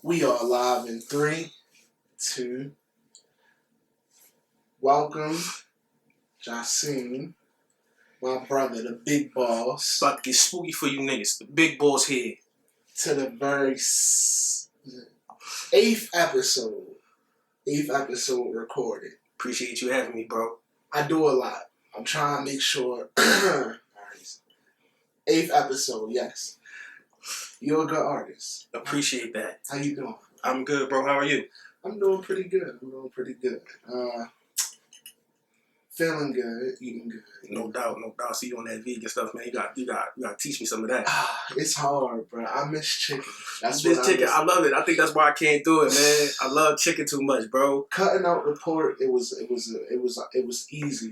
We are live in 3, 2. Welcome, Jassim, my brother, the big boss. About to get spooky for you niggas. The big boss here. To the very 8th episode. 8th episode recorded. Appreciate you having me, bro. I do a lot. I'm trying to make sure. 8th episode, yes. You're a good artist. Appreciate that. How you doing? I'm good, bro. How are you? I'm doing pretty good. Feeling good, eating good. No doubt. See you on that vegan stuff, man. You got to teach me some of that. It's hard, bro. I miss chicken. That's what chicken. I love it. I think that's why I can't do it, man. I love chicken too much, bro. Cutting out the pork, it was easy.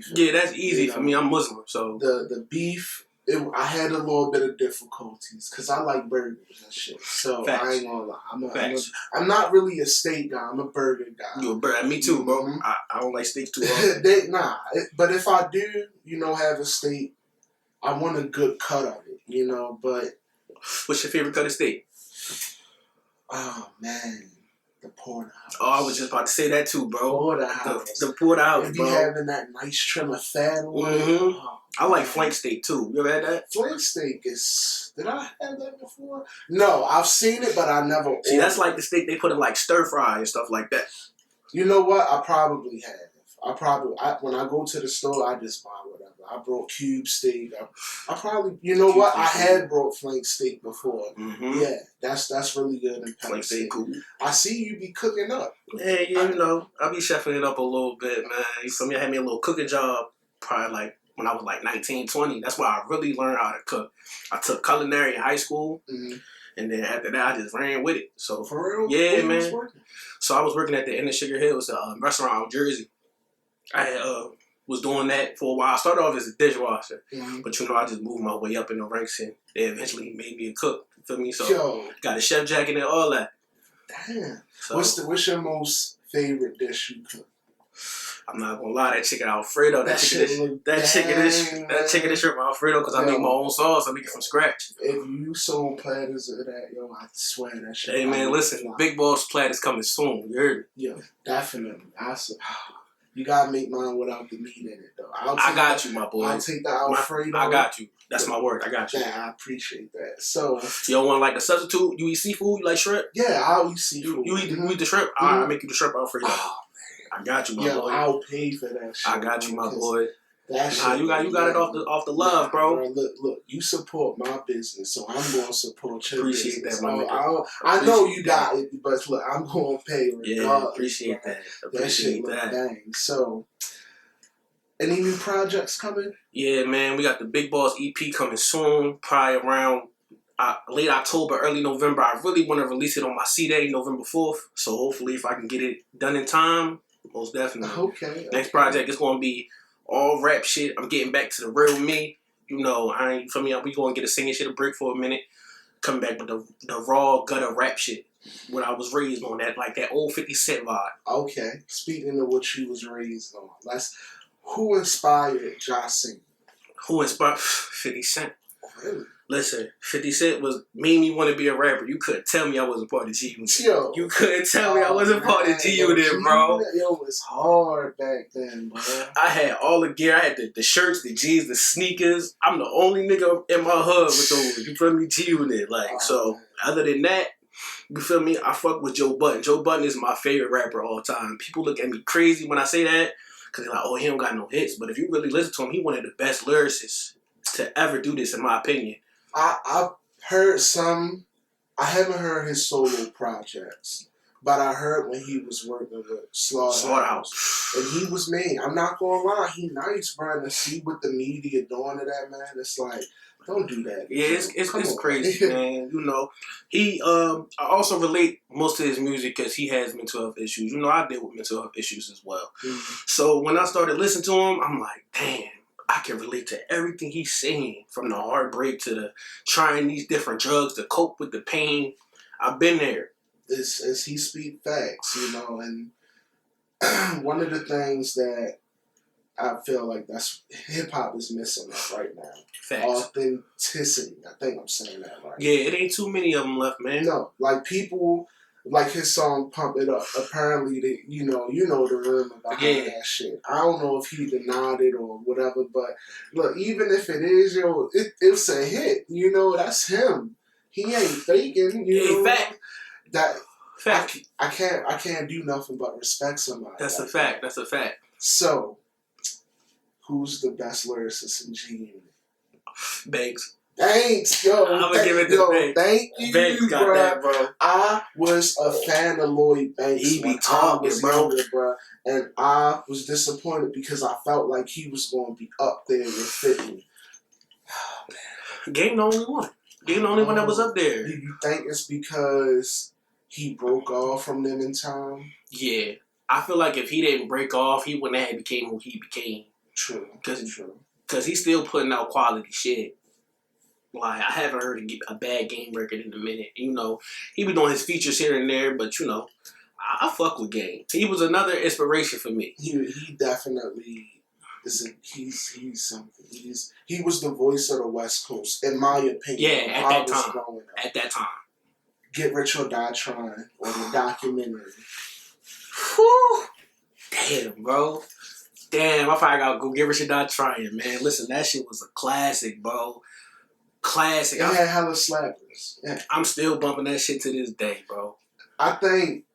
For me. That's easy for me. I'm Muslim, so the beef. I had a little bit of difficulties because I like burgers and shit. So Facts. I ain't gonna lie. I'm not really a steak guy. I'm a burger guy. You a burger? Me too, bro. Mm-hmm. I don't like steaks too often. But if I do, have a steak, I want a good cut of it, But what's your favorite cut of steak? Oh man. The porterhouse. Oh, I was just about to say that too, bro. Porterhouse. The porterhouse, bro. If you having that nice trim of fat on it. Mm-hmm. I like flank steak too. You ever had that? Flank steak is... Did I have that before? No, I've seen it, but I never... See, that's like the steak they put in like stir fry and stuff like that. You know what? I probably have. When I go to the store, I just buy whatever. I brought cube steak. I probably... You know what? I had brought flank steak before. Mm-hmm. Yeah, that's really good. And flank steak cool. I see you be cooking up. Yeah, I be chefing it up a little bit, man. You feel me? I had me a little cooking job probably like when I was like 19, 20. That's where I really learned how to cook. I took culinary in high school, and then after that, I just ran with it. So for real? Yeah, man. So I was working at the Inn of Sugar Hills, a restaurant out in Jersey. I was doing that for a while. I started off as a dishwasher, but I just moved my way up in the ranks, and they eventually made me a cook. You feel me? So got a chef jacket and all that. Damn. So, what's your most favorite dish you cook? I'm not gonna lie, that chicken Alfredo, that chicken and shrimp Alfredo, because I make my own sauce. I make it from scratch. If you sold platters of that, I swear that shit. Hey man, listen, Big Boss platters coming soon. You heard me? Yeah, definitely. You gotta make mine without the meat in it, though. I got you, my boy. I'll take the Alfredo. I got you. That's my word. I got you. Yeah, I appreciate that. So you don't want like a substitute? You eat seafood? You like shrimp? Yeah, I'll eat seafood. You eat the shrimp? I make you the shrimp Alfredo. Oh, I got you, my boy. I'll pay for that shit. I got you, my boy. You got it off the love, bro. Look, you support my business, so I'm gonna support your business. Appreciate that, my nigga. I know you got it, but look, I'm gonna pay regardless. Yeah, appreciate that. That shit look dang. So, any new projects coming? Yeah, man, we got the Big Boss EP coming soon, probably around late October, early November. I really want to release it on my C-Day, November 4th. So hopefully if I can get it done in time, most definitely. Okay. Next project is going to be all rap shit. I'm getting back to the real me. We going to get a singing shit a break for a minute. Come back with the raw gutter rap shit. What I was raised on, that old 50 Cent vibe. Okay. Speaking of what you was raised on, who inspired Jaasim? Who inspired 50 Cent? Really? Listen, 50 Cent made me want to be a rapper. You couldn't tell me I wasn't part of G Unit. Yo. You couldn't tell me I wasn't part of G Unit, bro. Yo, it was hard back then, bro. I had all the gear. I had the shirts, the jeans, the sneakers. I'm the only nigga in my hood with those. You feel me? G Unit. Other than that, you feel me? I fuck with Joe Budden. Joe Budden is my favorite rapper of all time. People look at me crazy when I say that because they're like, oh, he don't got no hits. But if you really listen to him, he one of the best lyricists to ever do this, in my opinion. I've heard some. I haven't heard his solo projects, but I heard when he was working with Slaughterhouse. And he was mean. I'm not gonna lie, he nice, bro. To see what the media doing to that man, it's like, don't do that. Yeah, it's crazy, man. He I also relate most of his music because he has mental health issues. I deal with mental health issues as well. So when I started listening to him, I'm like, damn. I can relate to everything he's saying, from the heartbreak to the trying these different drugs to cope with the pain. I've been there. As he speak facts, and one of the things that I feel like that's hip hop is missing right now. Facts. Authenticity. I think I'm saying that right. Yeah, it ain't too many of them left, man. No, like people. like his song "Pump It Up." Apparently, you know the rhythm behind that shit. I don't know if he denied it or whatever, but look, even if it is, it's a hit. You know, that's him. He ain't faking. You know fact. that. Fact. I can't do nothing but respect somebody. That's a fact. That's a fact. So, who's the best lyricist in G Unit? Banks. Thanks, yo. I'm gonna give it to Banks. Thank you, Banks got that, bro. I was a fan of Lloyd Banks. He be talking, bro. Younger, bro. And I was disappointed because I felt like he was going to be up there with 50. Oh, man. Game the only one. Game the only one that was up there. Do you think it's because he broke off from them in time? Yeah. I feel like if he didn't break off, he wouldn't have became who he became. True. Because he's still putting out quality shit. Like, I haven't heard a bad game record in a minute. You know, he be doing his features here and there, but, you know, I fuck with Game. He was another inspiration for me. He definitely is. He's something. He was the voice of the West Coast, in my opinion. Yeah, at that time. At that time. Get Rich or Die Trying, or the documentary. Whew. Damn, bro. Damn, I probably gotta go Get Rich or Die Trying, man. Listen, that shit was a classic, bro. Classic. It had hella slappers. Yeah. I'm still bumping that shit to this day, bro. I think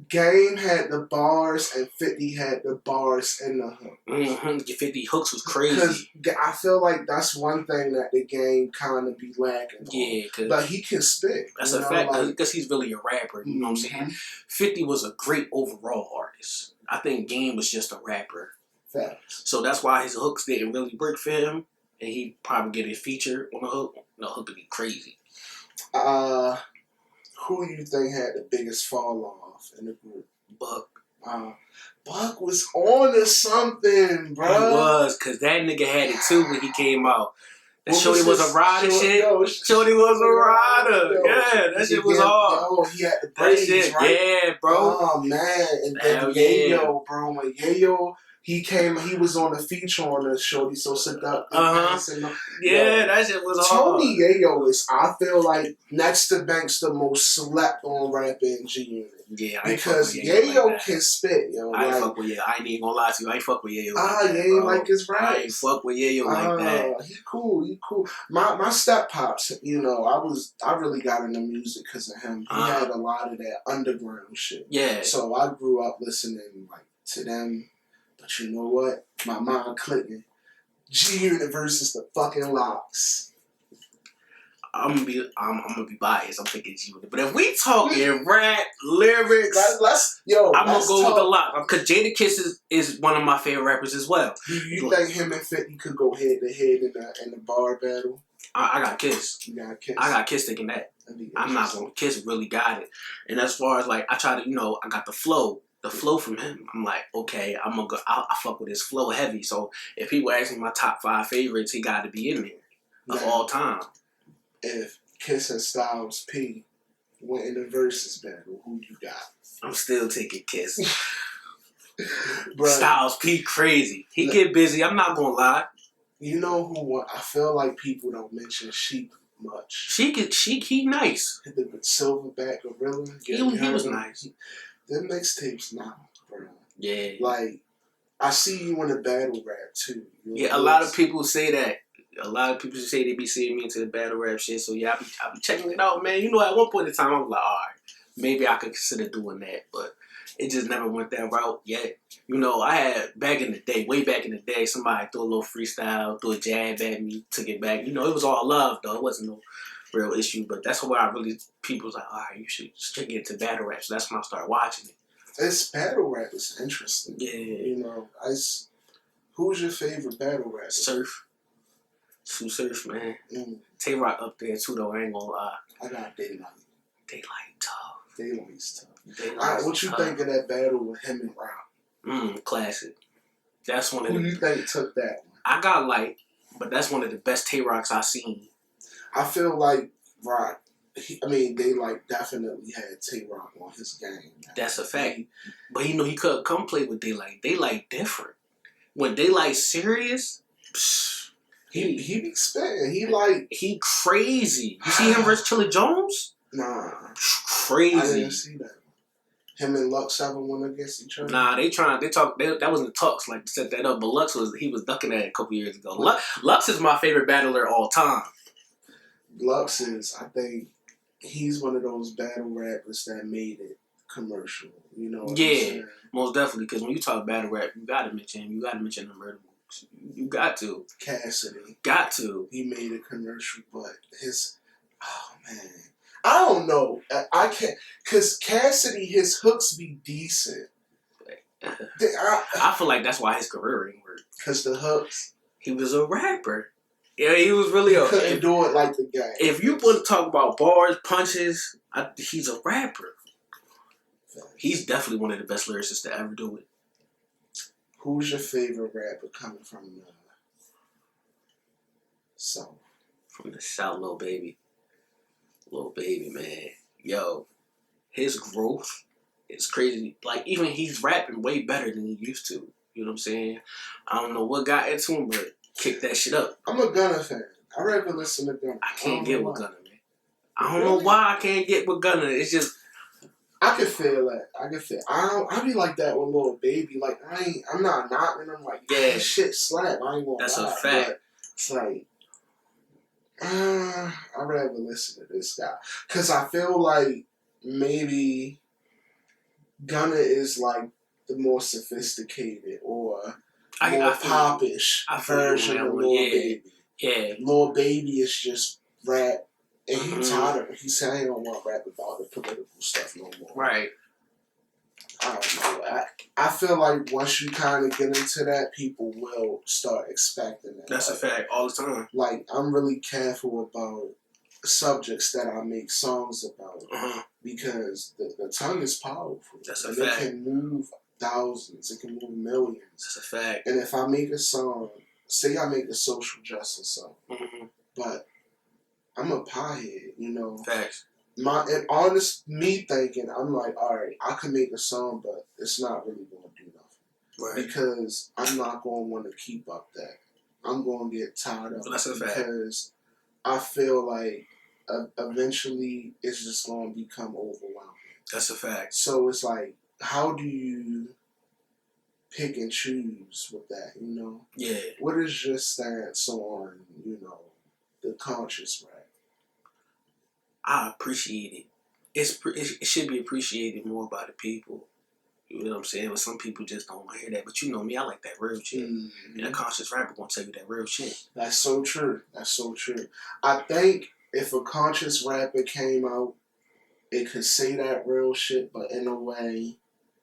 Game had the bars and 50 had the bars and the hook. Mm-hmm. 50 hooks was crazy. Because I feel like that's one thing that the Game kind of be lacking on. Yeah, but he can spit. That's a fact, because he's really a rapper. You know what I'm saying? 50 was a great overall artist. I think Game was just a rapper. Facts. So that's why his hooks didn't really work for him. And he probably get a feature on the hook. The hook would be crazy. Who do you think had the biggest fall off in the group? Buck. Buck was on to something, bro. He was, because that nigga had it too when he came out. That Shorty was a rider shit. Shorty was a rider. Yeah, that shit was hard. Yo, he had the braids, right? Yeah, bro. Oh, man. And then Yayo, bro. When Yayo... He was on a feature on the Shorty So Seductive. Yeah, that shit was hard. Tony Yayo is, I feel like, next to Banks, the most slept on rapper in G Unit. Yeah, because Yayo can spit, yo. I ain't fuck with Yayo. I ain't even gonna lie to you. I ain't fuck with Yayo. Yayo like his raps. I ain't fuck with Yayo like that. He cool. My step pops, you know, I really got into music because of him. He had a lot of that underground shit. Yeah. So I grew up listening like to them. But you know what? My mind clicking. G Unit versus the fucking Locks. I'm gonna be biased. I'm thinking G Unit. But if we talking rap, lyrics, I'm gonna go with the Locks. Because Jadakiss is one of my favorite rappers as well. You think him and 50 could go head to head in the bar battle? I got Kiss. You got Kiss? I got Kiss taking that. I'm not gonna Kiss really got it. And as far as like, I try to, I got the flow. The flow from him, I'm like, okay, I'm gonna go. I fuck with his flow heavy. So if people ask me my top 5 favorites, he got to be in there of all time. If Kiss and Styles P went in the versus battle, who you got? I'm still taking Kiss. Styles P crazy. He get busy. I'm not gonna lie. You know who won? I feel like people don't mention Sheik much. He nice. The Silverback Gorilla. He was nice. Them mixtapes now, bro. Yeah. Like, I see you in the battle rap too. Yeah, a lot of people say that. A lot of people say they be seeing me into the battle rap shit. So yeah, I be checking it out, man. You know, at one point in time, I was like, all right, maybe I could consider doing that, but it just never went that route yet. You know, I had way back in the day, somebody threw a little freestyle, threw a jab at me, took it back. You know, it was all love though. It wasn't no real issue, but that's why people was like, all right, you should get into battle rap. So that's when I started watching it. This battle rap is interesting. Yeah. You know, who's your favorite battle rapper? Surf, man. Tay-Rock up there too, though. I ain't gonna lie. I got Daylight. Daylight's tough. What you think of that battle with him and Rob? Classic. That's one of Who you think took that one? I got Light, but that's one of the best Tay-Rocks I've seen. I feel like Rock. Daylight definitely had Tay-Rock on his game. Man. That's a fact. But he couldn't come play with Daylight. Daylight different. When Daylight's serious, he be spitting. He crazy. You see him versus Chilla Jones? Nah. Crazy. I didn't see that. Him and Lux ever went against each other? Nah, that wasn't talks like to set that up, but Lux was ducking that a couple years ago. Lux is my favorite battler all time. Lux is, I think, he's one of those battle rappers that made it commercial. You know what I'm saying? Most definitely, because when you talk battle rap, you gotta mention him. You gotta mention the murder moves. You got to. Cassidy. Got to. He made it commercial, but oh man. I don't know. I can't, because Cassidy, his hooks be decent. I feel like that's why his career ain't work. Because the hooks. He was a rapper. Yeah, he was really he couldn't do it like the guy. If you want to talk about bars, punches, he's a rapper. He's definitely one of the best lyricists to ever do it. Who's your favorite rapper coming from the South? From the South, Lil Baby. Lil Baby, man. Yo, his growth is crazy. Like, even he's rapping way better than he used to. You know what I'm saying? I don't know what got into him, but kick that shit up. I'm a Gunna fan. I rather listen to Gunna. I can't get with Gunna, man. I don't know why I can't get with Gunna. It's just... I can feel that. I be like that with Lil Baby. Like, I'm not knocking him. Like, yeah, shit slap. I ain't gonna That's lie. a fact. But it's like, I'd rather listen to this guy. Because I feel like maybe Gunna is like the more sophisticated or more popish version of Lil Baby. Yeah. Lil Baby is just rap. And he tired of it. He said, I don't want to rap about the political stuff no more. Right. I don't know. I feel like once you kind of get into that, people will start expecting that. That's a fact. All the time. Like, I'm really careful about subjects that I make songs about. Because the tongue is powerful. That's a and fact. It can move thousands. It can move millions. That's a fact. And if I make a song, say I make a social justice song, but I'm a piehead, you know. Facts. Me thinking, I'm like, all right, I can make a song, but it's not really going to do nothing. Right. Because I'm not going to want to keep up that. I'm going to get tired of That's it. A fact. Because I feel like eventually it's just going to become overwhelming. That's a fact. So it's like, how do you pick and choose with that, you know? Yeah. What is your stance on, you know, the conscious rap? I appreciate it. It should be appreciated more by the people. You know what I'm saying? But some people just don't want to hear that. But you know me, I like that real shit. And a conscious rapper gonna tell you that real shit. That's so true. That's so true. I think if a conscious rapper came out, it could say that real shit, but in a way,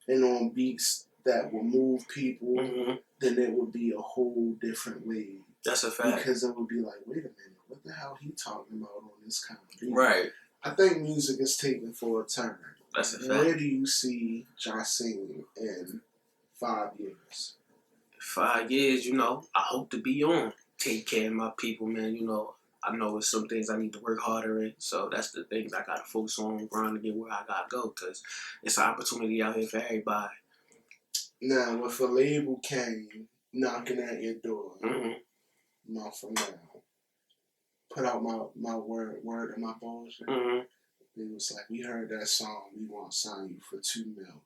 and on beats that will move people, then it would be a whole different way. That's a fact. Because it would be like, wait a minute, what the hell he talking about on this kind of beat? Right. I think music is taken for a turn. That's a fact. Where do you see Jassim in 5 years? 5 years, you know, I hope to be on. Take care of my people, man. You know, I know it's some things I need to work harder in. So that's the things I got to focus on, grind to get where I got to go. Because it's an opportunity out here for everybody. Now, if a label came knocking at your door, a month from now, put out my word and my balls. It was like, we heard that song, we want to sign you for $2 million.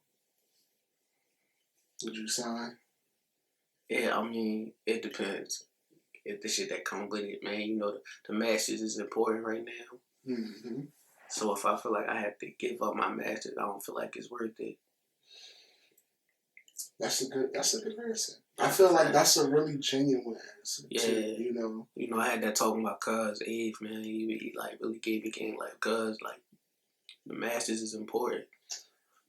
Would you sign? Yeah, I mean, it depends. If the shit that come with it, man, you know, the masters is important right now. So if I feel like I have to give up my masters, I don't feel like it's worth it. That's a good answer. I feel like that's a really genuine answer. Yeah. Too, you know. You know, I had that talking about Cuz Eve, man. He like really gave me game like Cuz, like the masters is important.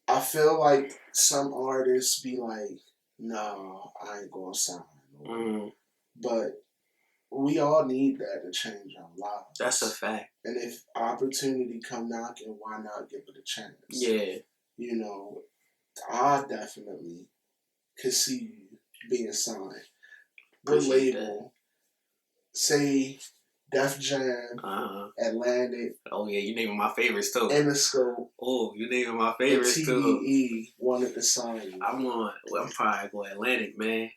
I feel like some artists be like, no, I ain't gonna sign. But we all need that to change our lives. That's a fact. And if opportunity come knocking, why not give it a chance? Yeah. You know, I definitely could see you being signed. What label? Say Def Jam, Atlantic. Oh yeah, you naming my favorites too. Interscope. Oh, you naming my favorites too. TDE wanted to sign you. I'm probably going Atlantic, man.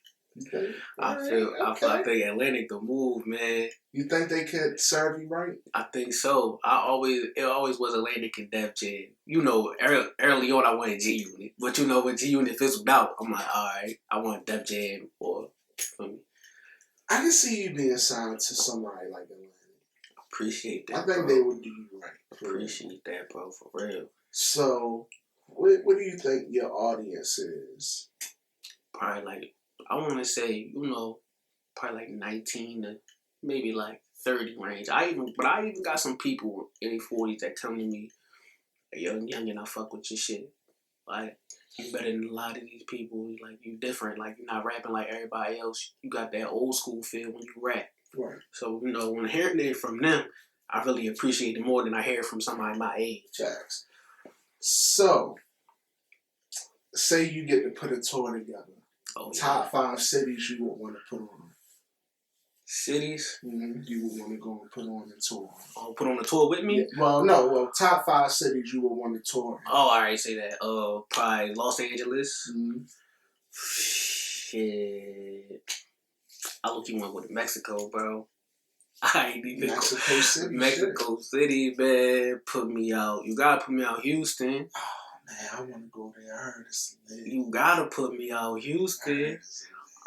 I think Atlantic the move, man. You think they could serve you right? I think so. It always was Atlantic and Def Jam. You know, early on I wanted G Unit, but you know when G Unit fizzled out, I'm like, all right, I want Def Jam or for me. I can see you being signed to somebody like Atlantic. Appreciate that. I think they would do you right. Appreciate that, bro, for real. So, what do you think your audience is? Probably like, I want to say, you know, probably like 19 to maybe like 30 range. I even got some people in their 40s that come to me, hey, young and I fuck with your shit. Like, you better than a lot of these people. Like, you different. Like, you're not rapping like everybody else. You got that old school feel when you rap. Right. So, you know, when hearing it from them, I really appreciate it more than I hear from somebody my age. Facts. So, say you get to put a tour together. Top 5 cities you would want to put on. Cities? Mm-hmm. You would want to go and put on a tour. Oh, put on a tour with me? Yeah. Well, no. Well, top 5 cities you would want to tour. Oh, I already say that. Probably Los Angeles. Mm-hmm. Shit. I look you went with Mexico, bro. I ain't even Mexico City. Mexico City, man. Put me out. You gotta put me out Houston. Oh man, I want to go there. I heard it's lit. You gotta put me out Houston.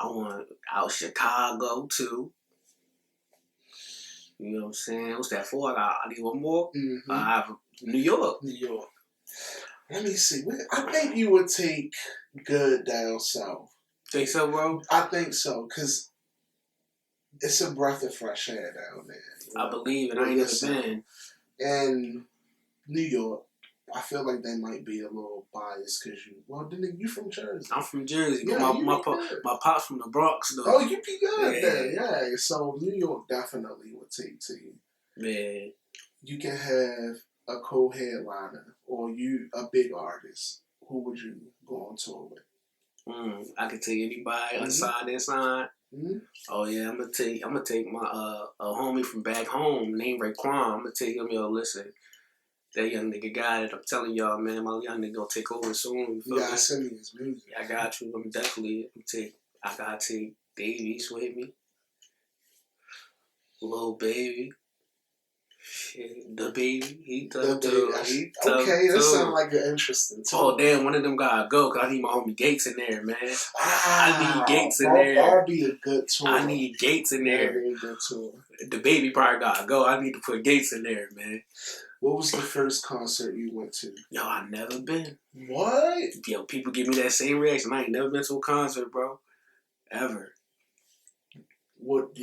I want out Chicago too. You know what I'm saying? What's that for? I need one more. Mm-hmm. I have New York. New York. Let me see. I think you would take good down south. Think so, bro? I think so, because it's a breath of fresh air down there. You know? I believe it. I ain't never been. And New York, I feel like they might be a little biased because you from Jersey. I'm from Jersey, yeah, but my pop's from the Bronx, though. Oh, you be good then, yeah. So New York definitely would take to you. Man. You can have a co-headliner or you a big artist. Who would you go on tour with? I could take anybody, unsigned, inside. Mm-hmm. Oh yeah, I'm gonna take my a homie from back home named Raekwon. I'm gonna take him. Yo, listen, that young nigga got it. I'm telling y'all, man, my young nigga gonna take over soon. You gotta send me his music. Yeah, I got you. I gotta take Davies with me. Lil Baby. Shit, the baby, he tough too. Okay, that sounds like an interesting tour. Oh damn, one of them gotta go because I need my homie Gates in there, man. I need Gates in there. That'd be a good tour. I need Gates in there. That'd be a good tour. The baby probably gotta go. I need to put Gates in there, man. What was the first concert you went to? Yo, I never been. What? Yo, people give me that same reaction. I ain't never been to a concert, bro. Ever. What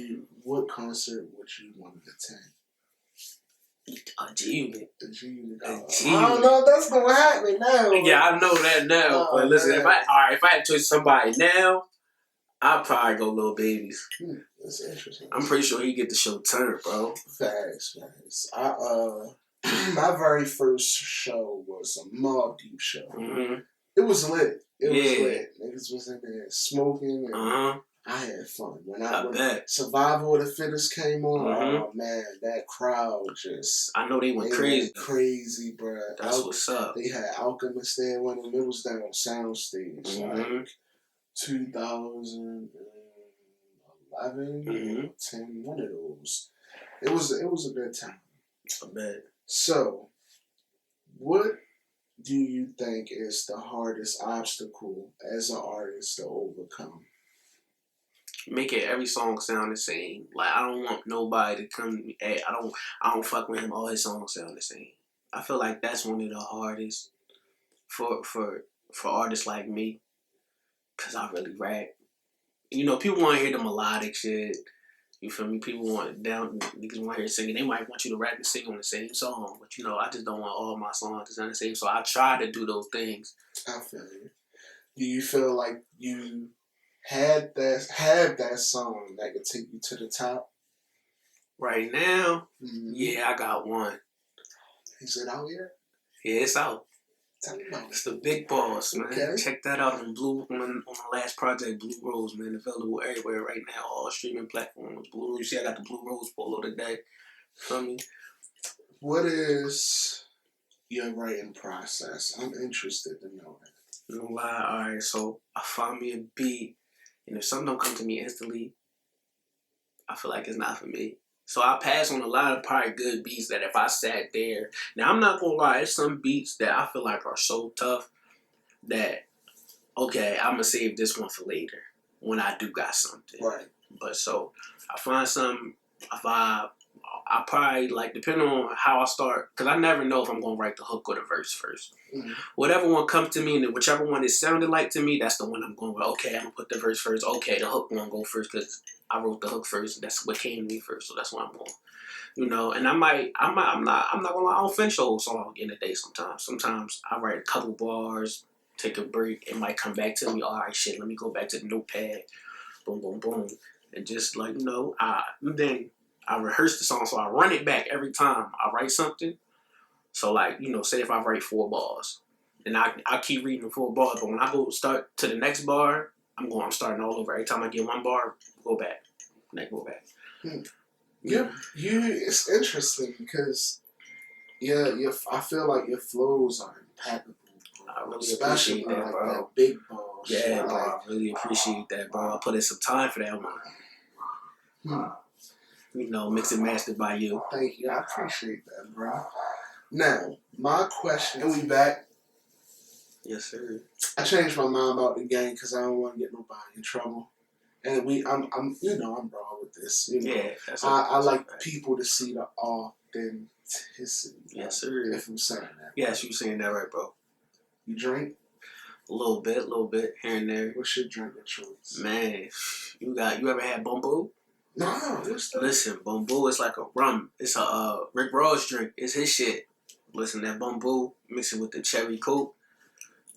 concert would you want to attend? A G-Unit. I don't know if that's gonna happen now. Yeah, I know that now. But listen, if I had to choose somebody now, I'd probably go Lil Babies. That's interesting. I'm pretty sure he get the show turned, bro. Facts. My very first show was a Mobb Deep show. Mm-hmm. It was lit. It was lit. Niggas was in there smoking and I had fun. When Survival of the Fittest came on, oh man, that crowd just... I know they went crazy. Crazy, bro. That's what's up. They had Alchemist there with them. It was down on Soundstage. Like 2011, 10, one of those. It was a good time. I bet. So, what do you think is the hardest obstacle as an artist to overcome? Making every song sound the same. Like, I don't want nobody to come to me. Hey, I don't fuck with him. All his songs sound the same. I feel like that's one of the hardest for artists like me, cause I really rap. You know, people want to hear the melodic shit. You feel me? People niggas want to hear singing. They might want you to rap and sing on the same song, but you know, I just don't want all my songs to sound the same. So I try to do those things. I feel you. Do you feel like you have that song that could take you to the top? Right now, yeah, I got one. Is it out yet? Yeah, it's out. Tell me about it. It's the Big Boss, man. Okay. Check that out on the last project, Blue Rose, man. Available everywhere right now, all streaming platforms. Blue Rose. You see, I got the Blue Rose polo today. Feel me? What is your writing process? I'm interested to know that. No lie. All right, so I find me a beat, And if something don't come to me instantly, I feel like it's not for me. So I pass on a lot of probably good beats that if I sat there. Now I'm not gonna lie, there's some beats that I feel like are so tough that okay, I'm gonna save this one for later when I do got something. Right. But so I find some vibe. I probably like depending on how I start, because I never know if I'm gonna write the hook or the verse first. Mm-hmm. Whatever one comes to me, and then whichever one it sounded like to me, that's the one I'm going with. Okay, I'm gonna put the verse first. Okay, the hook won't go first because I wrote the hook first. That's what came to me first, so that's what I'm going. You know, and I'm not gonna lie. I don't finish a whole song in a day. Sometimes I write a couple bars, take a break. It might come back to me. All right, shit. Let me go back to the notepad. Boom, boom, boom, and just like then I rehearse the song, so I run it back every time I write something. So like, say if I write 4 bars, and I keep reading the 4 bars, but when I go start to the next bar, I'm starting all over. Every time I get 1 bar, go back, then go back. Yeah, it's interesting because I feel like your flows are impeccable. I really Especially appreciate that, bro. That big ball. Yeah, bro. I really appreciate that, bro. I put in some time for that one. Mix and mastered by you. Thank you. I appreciate that, bro. Now, my question, and we back. Yes, sir. I changed my mind about the game because I don't want to get nobody in trouble. And I'm raw with this. Yeah, I like people to see the authenticity. Yes, sir. If I'm saying that. Yes, you saying that right, bro. You drink? A little bit, here and there. What's your drink of choice? Man, you ever had Bumbu? No, what's that? Listen, Bumbu is like a rum. It's a Rick Ross drink. It's his shit. Listen, that Bumbu, mix it with the cherry coke.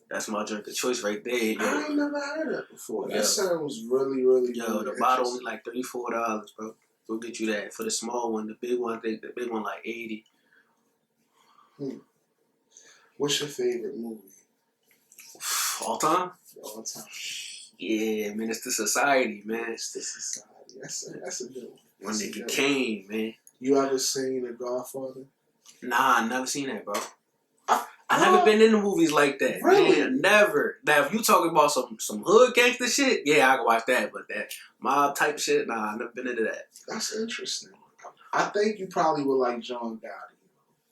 That's my drink of choice right there. Yo. I ain't never heard that before. That sounds really, really, really the bottle only like $34, bro. We'll get you that. For the small one, the big one, I think the big one like $80. What's your favorite movie? All time? All time. Yeah, Menace to Society, man. Menace to Society. That's a good one. When nigga came, man. You ever seen The Godfather? Nah, I never seen that, bro. I never been into movies like that. Really? Man, never. Now, if you talking about some hood gangster shit, yeah, I can watch that. But that mob type shit, nah, I never been into that. That's interesting. I think you probably would like John Gotti.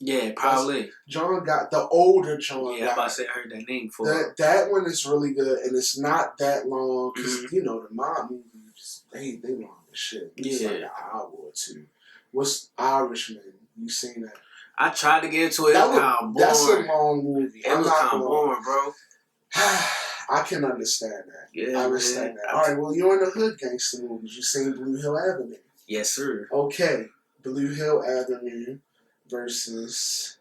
Yeah, probably. John Gotti, the older John Gotti. Yeah, I'm about to say I heard that name for that one is really good, and it's not that long because the mob movies they long as shit. It's like an hour or 2. What's Irishman? You seen that? I tried to get into it. That's a long movie. It was kind of boring, bro. I can understand that. Yeah, I understand that. All right, well, you're in the hood gangster movies. You seen Blue Hill Avenue? Yes, sir. Okay, Blue Hill Avenue versus.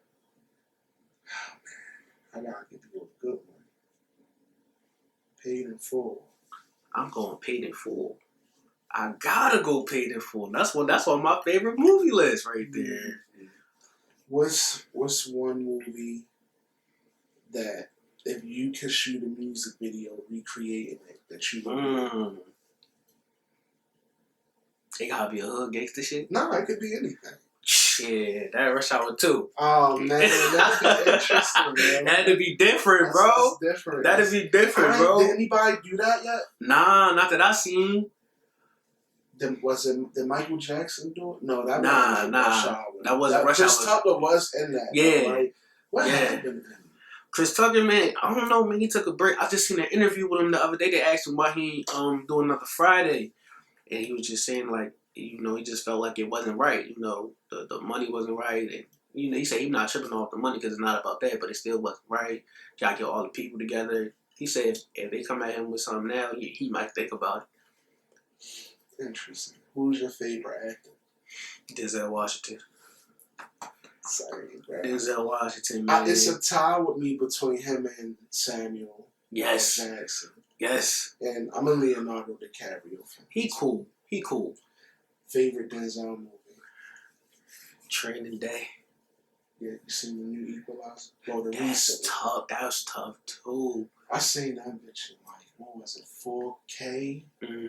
Oh man, I gotta give you a good one. Paid in Full. I'm going Paid in Full. I gotta go Paid in Full. That's on my favorite movie list right there. Mm-hmm. What's one movie that if you could shoot a music video recreating it that you would It gotta be a hood gangster shit? No, it could be anything. Yeah, that Rush Hour 2. Oh man, that'd be interesting, man. That'd be different, bro. That's different. That'd be different, bro. Did anybody do that yet? Nah, not that I seen. Did Michael Jackson do it? No, that wasn't Rush Hour. That wasn't Rush Hour. Chris Tucker was in that. Yeah. Though, right? What happened? Chris Tucker, man, I don't know, man. He took a break. I just seen an interview with him the other day. They asked him why he doing another Friday, and he was just saying like, he just felt like it wasn't right. The money wasn't right, and he said he's not tripping off the money because it's not about that, but it still wasn't right. Gotta get all the people together. He said if they come at him with something now, he might think about it. Interesting. Who's your favorite actor? Denzel Washington. Sorry, bro. Denzel Washington, man. It's a tie with me between him and Samuel Jackson. Yes. And I'm a Leonardo DiCaprio fan. He cool. Favorite Denzel movie? Training Day. Yeah, you seen the new Equalizer? Well, the That's recent. tough. That was tough too. I seen that bitch in like, what was it, 4K? Mm-hmm.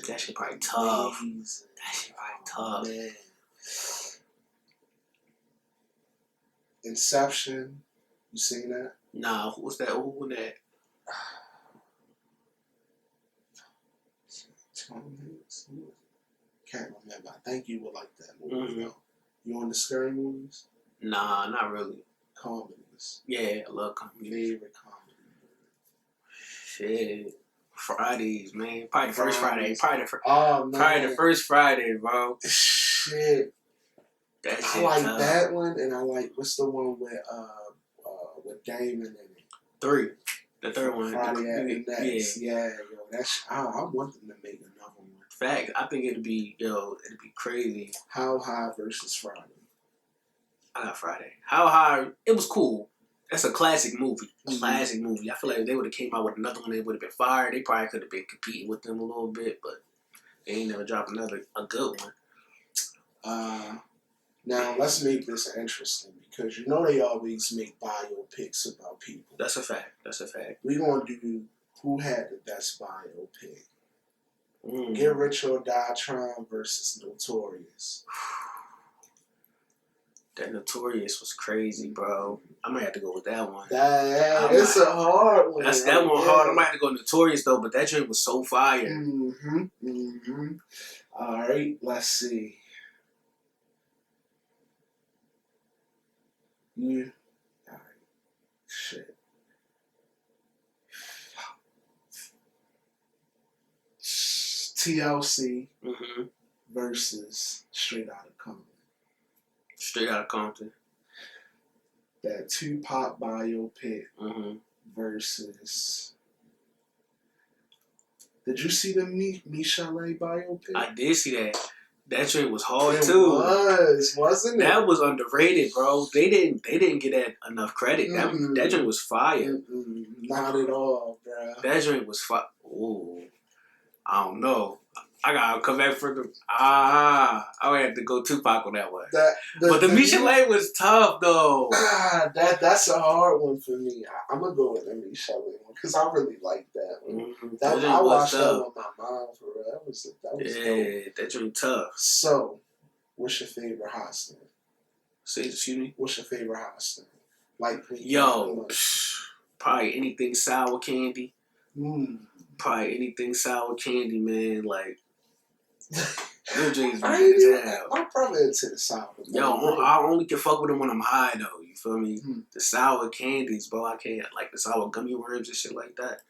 That shit probably tough. Amazing. That shit probably tough. Man. Inception. You seen that? Nah, who was that? Who was that? Tom Hanks. Can't remember. I think you would like that movie though. You on the scary movies? Nah, not really. Comedies. Yeah, I love comedy. Favorite comedy. Shit. Fridays, man. Probably the first Friday. Oh, man. Probably the first Friday, bro. Shit. That shit I like tough. that one, and I like, what's the one with Damon in it? 3. The third one. Friday at the Next. Yeah. Yo, I want them to make another one. Fact, I think it'd be crazy. How High versus Friday. I got Friday. How High, it was cool. That's a classic movie. Classic movie. I feel like if they would have came out with another one, they would have been fired. They probably could have been competing with them a little bit, but they ain't never dropped a good one. Now, let's make this interesting because you know they always make biopics about people. That's a fact. We're going to do who had the best biopic. Get Rich or Die Trying versus Notorious. That Notorious was crazy, bro. I might have to go with that one. It's a hard one. That one hard. I might have to go Notorious, though, but that joint was so fire. All right, let's see. All right. Shit. TLC versus Straight Outta Compton. Straight Outta Compton. That Tupac biopic versus. Did you see the Michelle biopic? I did see that. That joint was hard too. Wasn't it? That was underrated, bro. They didn't get that enough credit. That joint was fire. Not at all, bro. That joint was fire. Ooh, I don't know. I gotta come back for the I would have to go Tupac on that one. But the Michelle was tough though. That's a hard one for me. I'm gonna go with the Michelle one because I really like that one. I watched that with my mom for real. That was dope. That joint tough. So, what's your favorite hot stand? Excuse me. What's your favorite hot stand? Like probably anything sour candy. Probably anything sour candy, man. Like. I'm probably into the sour. I only can fuck with them when I'm high though. You feel me? The sour candies, bro. I can't like the sour gummy worms and shit like that.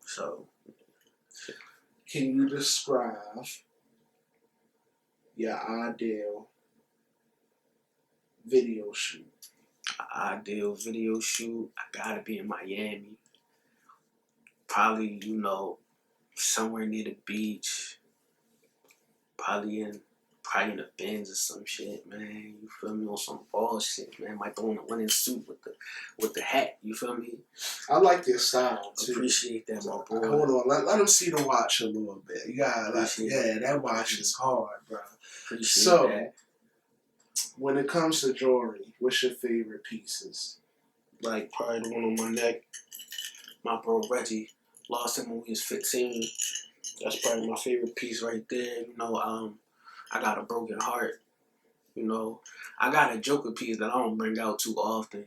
So, can you describe your ideal video shoot? Ideal video shoot. I gotta be in Miami. Probably, somewhere near the beach. Probably in the Benz or some shit, man. You feel me? On some bullshit, man. Might throw in a winning suit with the hat. You feel me? I like your style too. Appreciate that, my boy. Hold on, let them see the watch a little bit. You gotta that watch is hard, bro. Appreciate that. When it comes to jewelry, what's your favorite pieces? Like probably the one on my neck. My bro Reggie lost him when we was 15. That's probably my favorite piece right there. I got a broken heart. I got a Joker piece that I don't bring out too often.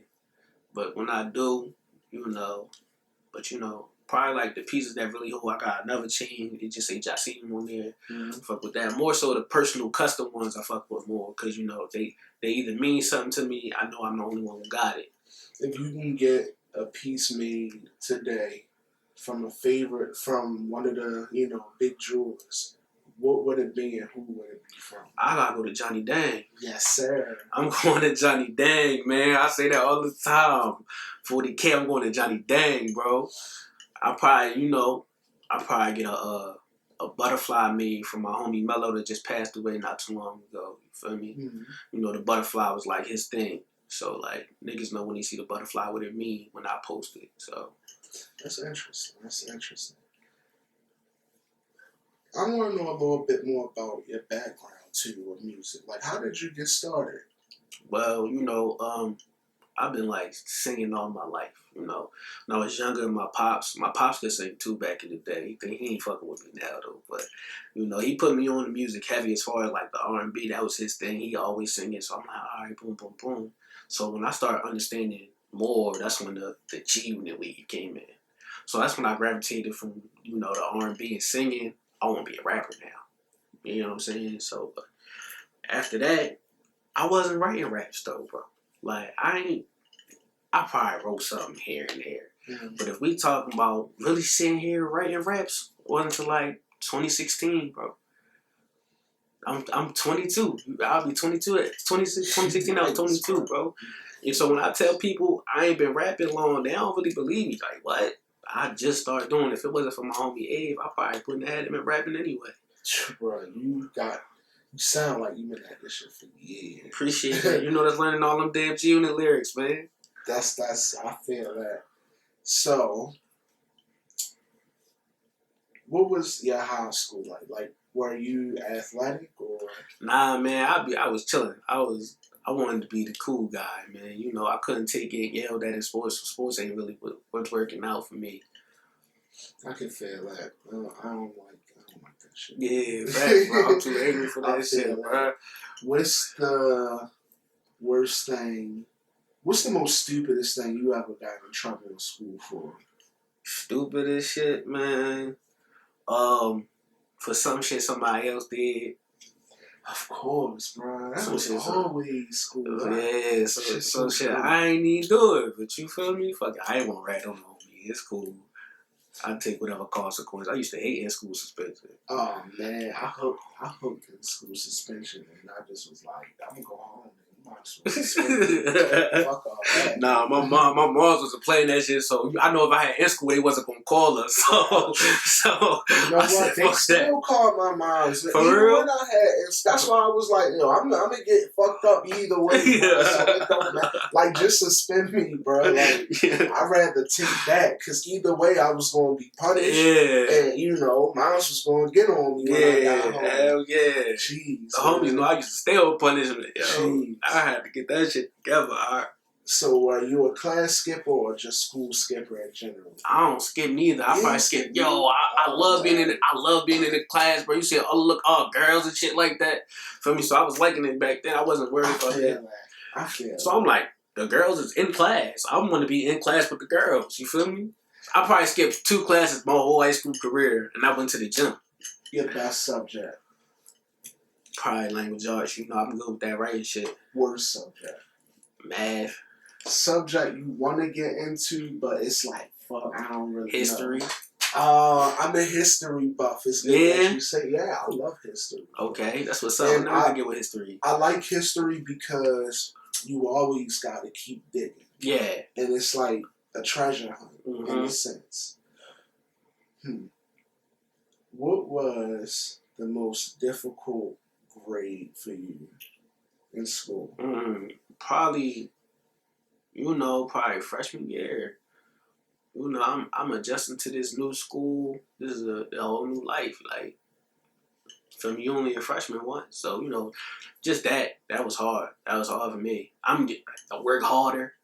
But when I do, probably like the pieces that really hold. I got another chain. It just say Jassim on there. Fuck with that. More so the personal custom ones I fuck with more. Because, they either mean something to me. I know I'm the only one who got it. If you can get a piece made today from one of the, big jewelers, what would it be and who would it be from? I gotta go to Johnny Dang. Yes, sir. I'm going to Johnny Dang, man. I say that all the time. 40K, I'm going to Johnny Dang, bro. I probably get a butterfly made from my homie Mello that just passed away not too long ago. You feel me? The butterfly was like his thing. So like niggas know when they see the butterfly what it mean when I post it. So that's interesting. I want to know a little bit more about your background too with music. Like, how did you get started? Well, I've been like singing all my life. When I was younger, my pops could sing too back in the day. He ain't fucking with me now though. But he put me on the music heavy as far as like the R&B. That was his thing. He always singing. So I'm like, all right, boom, boom, boom. So when I started understanding more, that's when the G Unit weed came in. So that's when I gravitated from the R&B and singing I want to be a rapper now. You know what I'm saying? So after that, I wasn't writing raps though, bro. Like I probably wrote something here and there. Mm-hmm. But if we talking about really sitting here writing raps, wasn't until like 2016, bro. I'm 22. I'll be 22 at 2016. I was 22, bro. And so when I tell people I ain't been rapping long, they don't really believe me. Like, what? I just started doing it. If it wasn't for my homie Abe, I probably wouldn't have been rapping anyway. Bro, you sound like you been at this shit for years. Appreciate that. You know that's learning all them damn G-Unit lyrics, man. That's I feel that. So, what was your high school like? Like, were you athletic or? Nah, man. I was chilling. I wanted to be the cool guy, man. You know, I couldn't take getting yelled at in sports. So sports ain't really what's working out for me. I can feel that. I don't like that shit. Yeah, fact, bro. I'm too angry for that shit, bro. What's the worst thing? What's the most stupidest thing you ever got in trouble in school for? Stupidest shit, man. For some shit somebody else did. Of course, bro. That was always school. Yeah, so shit, I ain't even do it, but you feel me? Fuck it, I ain't want to rat on me. It's cool. I take whatever consequence. I used to hate in school suspension. Oh man, I hooked in school suspension, and I just was like, I'm gonna go home. Fuck all that. Nah, my mom wasn't playing that shit, so I know if I had in school, they wasn't gonna call her. So you know what? They still called my mom. So for real? When I had, that's why I was like, yo, I'm gonna get fucked up either way, bro. So it don't matter. Like, just suspend me, bro. Like, I'd rather take that, because either way, I was gonna be punished. Yeah. And you know, moms was gonna get on me when I got home. Hell yeah. Jeez. The homies know I used to stay on punishment. Yo. I had to get that shit together. Right? So, are you a class skipper or just school skipper in general? I don't skip neither. I probably skip. Yo, I love being in. I love being in the class, bro. You see, girls and shit like that. Feel me? So I was liking it back then. I wasn't worried about that. I feel. So I'm like, the girls is in class. I want to be in class with the girls. You feel me? I probably skipped 2 classes my whole high school career, and I went to the gym. Your best subject? Probably language arts. You know, I'm good with that writing shit. Worst subject? Math. Subject you want to get into, but it's like, fuck, I don't really History. know. I'm a history buff. It's good that you say, yeah, I love history. Okay, that's what's up. Now I get with history. I like history because you always got to keep digging. Yeah. And it's like a treasure hunt in a sense. What was the most difficult grade for you in school? Probably freshman year. You know, I'm adjusting to this new school. This is a whole new life. Like, from you only a freshman once, so you know, just that was hard. That was hard for me. I work harder.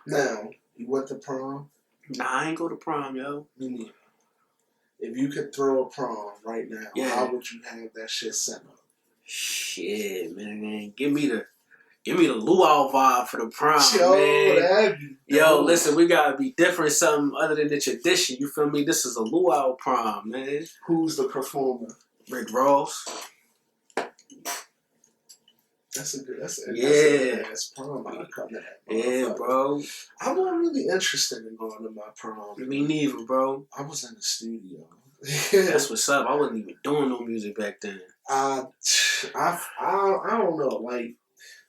Now, you went to prom? Nah, I ain't go to prom, yo. Me neither. If you could throw a prom right now, how would you have that shit set up? Shit, man, give me the luau vibe for the prom, man. Yo, listen, we gotta be different, something other than the tradition. You feel me? This is a luau prom, man. Who's the performer? Rick Ross. That's a good ass prom. I'd come to that. Yeah, bro. I wasn't really interested in going to my prom. Me neither, bro. I was in the studio. That's what's up. I wasn't even doing no music back then. I don't know. Like,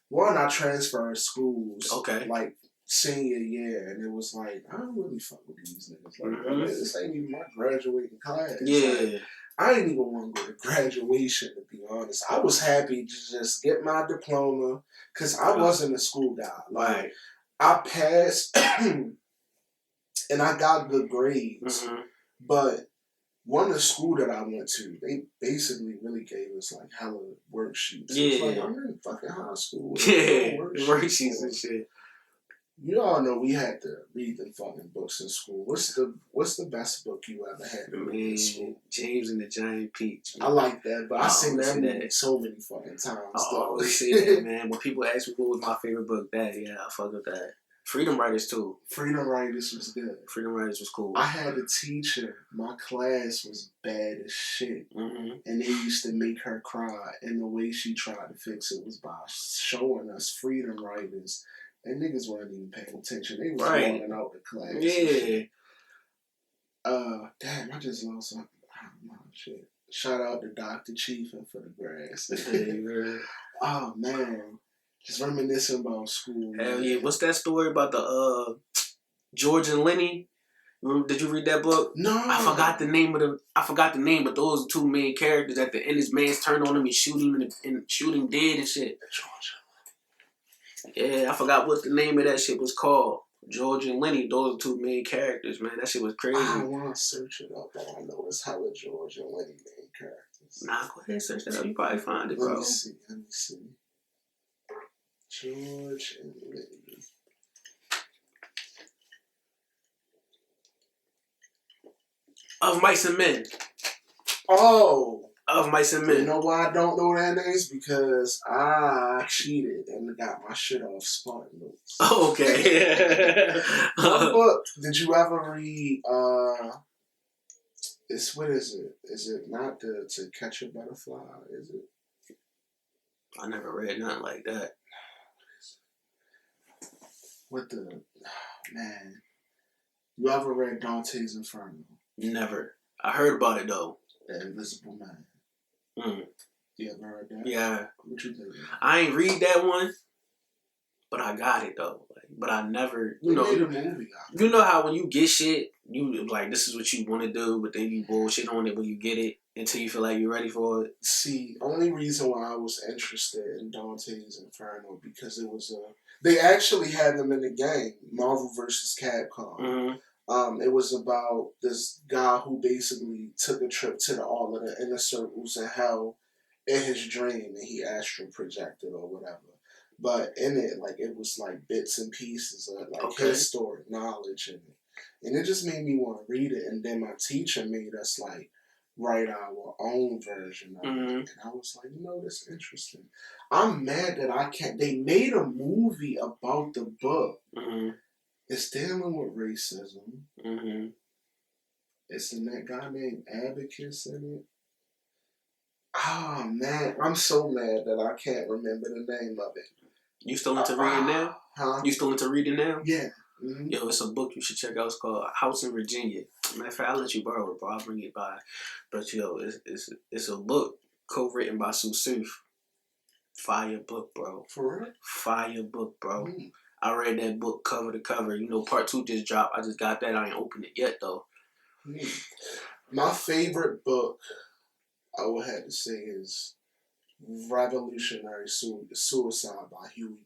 one, I transferred schools. Okay. Like, senior year, and it was like, I don't really fuck with these niggas. Like, this ain't even my graduating class. Yeah. Like, I didn't even want to go to graduation, to be honest. I was happy to just get my diploma, because I wasn't a school guy. Like, I passed, and I got good grades, but one of the school that I went to, they basically really gave us like hella worksheets. Yeah. Like, I'm in fucking high school. Yeah, worksheets and shit. You all know we had to read them fucking books in school. What's the best book you ever had in school? James and the Giant Peach. Man. I like that, but I've seen that movie so many fucking times. I always say that, man. When people ask me what was my favorite book, I fuck with that. Freedom Writers too. Freedom Writers was good. Freedom Writers was cool. I had a teacher. My class was bad as shit, and they used to make her cry. And the way she tried to fix it was by showing us Freedom Writers, and niggas weren't even paying attention. They was walking out the class. Yeah. Damn, I just lost something. Oh, shit. Shout out to Dr. Chiefin for the grass. Oh man, just reminiscing about school. Hell yeah! What's that story about the George and Lenny? Did you read that book? No, I forgot the name, but those are two main characters. At the end, his man's turn on him and shoot him and shoot him dead and shit. Yeah, I forgot what the name of that shit was called. George and Lenny, those are two main characters, man. That shit was crazy. I want to search it up, but I know it's hella George and Lenny main characters. Nah, go ahead and search that up. You probably find it, bro. Let me see. George and Lenny. Of Mice and Men. Oh. Of Mice and Men. You know why I don't know their names? Because I cheated and got my shit off Spartan Notes. Oh, okay. What book did you ever read? What is it? Is it not To Catch a Butterfly? Is it? I never read nothing like that. What the man? You ever read Dante's Inferno? Never. I heard about it though. The Invisible Man. You ever heard that? Yeah. What you think? I ain't read that one, but I got it though. But I never, you made a movie. You know how when you get shit, you like this is what you want to do, but then you bullshit on it when you get it until you feel like you're ready for it. See, only reason why I was interested in Dante's Inferno because it was they actually had them in the game, Marvel vs. Capcom. It was about this guy who basically took a trip to all of the inner circles in hell in his dream, and he astral projected or whatever. But in it, it was bits and pieces of his story, knowledge in it, and it just made me want to read it. And then my teacher made us write our own version of it, and I was like, that's interesting. I'm mad that I can't. They made a movie about the book. It's dealing with racism. It's in that guy named Abacus in it. Ah, man. I'm so mad that I can't remember the name of it. You still into reading now? Huh? You still into reading now? Yeah. Yo, it's a book you should check out. It's called House in Virginia. Matter of fact, I'll let you borrow it, bro. I'll bring it by. But, yo, it's a book co-written by Sue Surf. Fire book, bro. For real? Fire book, bro. I read that book cover to cover. Part 2 just dropped. I just got that. I ain't opened it yet, though. My favorite book, I would have to say, is Revolutionary Suicide by Huey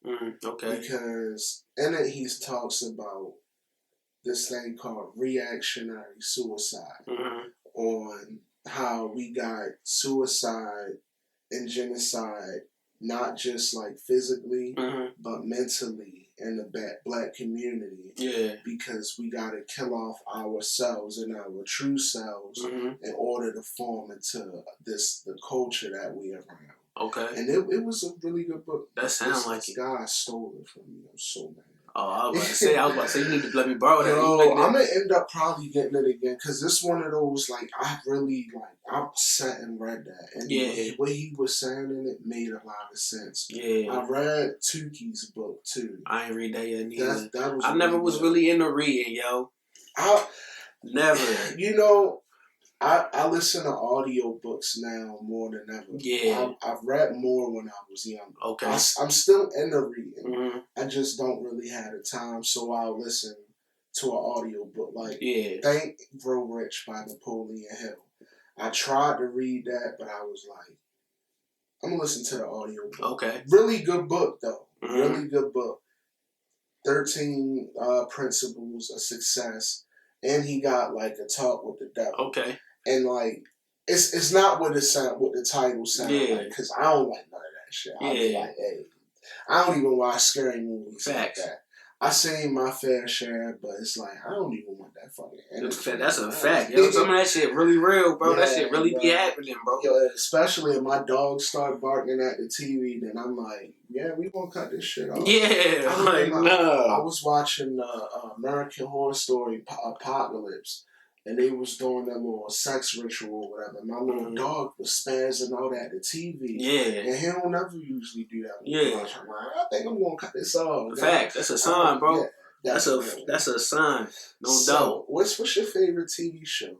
Newton. Okay. Because in it, he talks about this thing called reactionary suicide. On how we got suicide and genocide not just physically, but mentally in the black community. Yeah. Because we gotta kill off ourselves and our true selves in order to form into the culture that we are around. Okay. And it was a really good book. That sounds like this guy stole it from me. I'm so mad. Oh, I was about to say you need to let me borrow that. Yo, I'm gonna end up probably getting it again because this one of those I really I sat and read that, and what he was saying in it made a lot of sense. Yeah, I read Tuki's book too. I ain't read that yet neither. I never was really into reading, yo. Never. I listen to audiobooks now more than ever. Yeah. I've read more when I was younger. Okay. I'm still into reading. I just don't really have the time, so I'll listen to an audiobook. Think, Grow Rich by Napoleon Hill. I tried to read that, but I was like, I'm going to listen to the audiobook. Okay. Really good book, though. Really good book. 13 Principles of Success. And he got a talk with the devil. Okay. And it's not what the title sounds like, because I don't like none of that shit. I'll be like, hey, I don't even watch scary movies like that. I seen my fair share, but it's like I don't even want that fucking energy. That's a fact. Yo, some of that shit really real, bro. Yeah, that shit really be happening, bro. Yo, especially if my dogs start barking at the TV, then I'm like, yeah, we gonna cut this shit off. Yeah, I was watching American Horror Story Apocalypse, and they was doing that little sex ritual or whatever. My little dog was spazzing out at the TV. Yeah. And he don't never usually do that. Yeah. I'm like, I think I'm gonna cut this off. Fact. That's a sign, bro. Yeah, that's a sign. No doubt. What's your favorite TV show?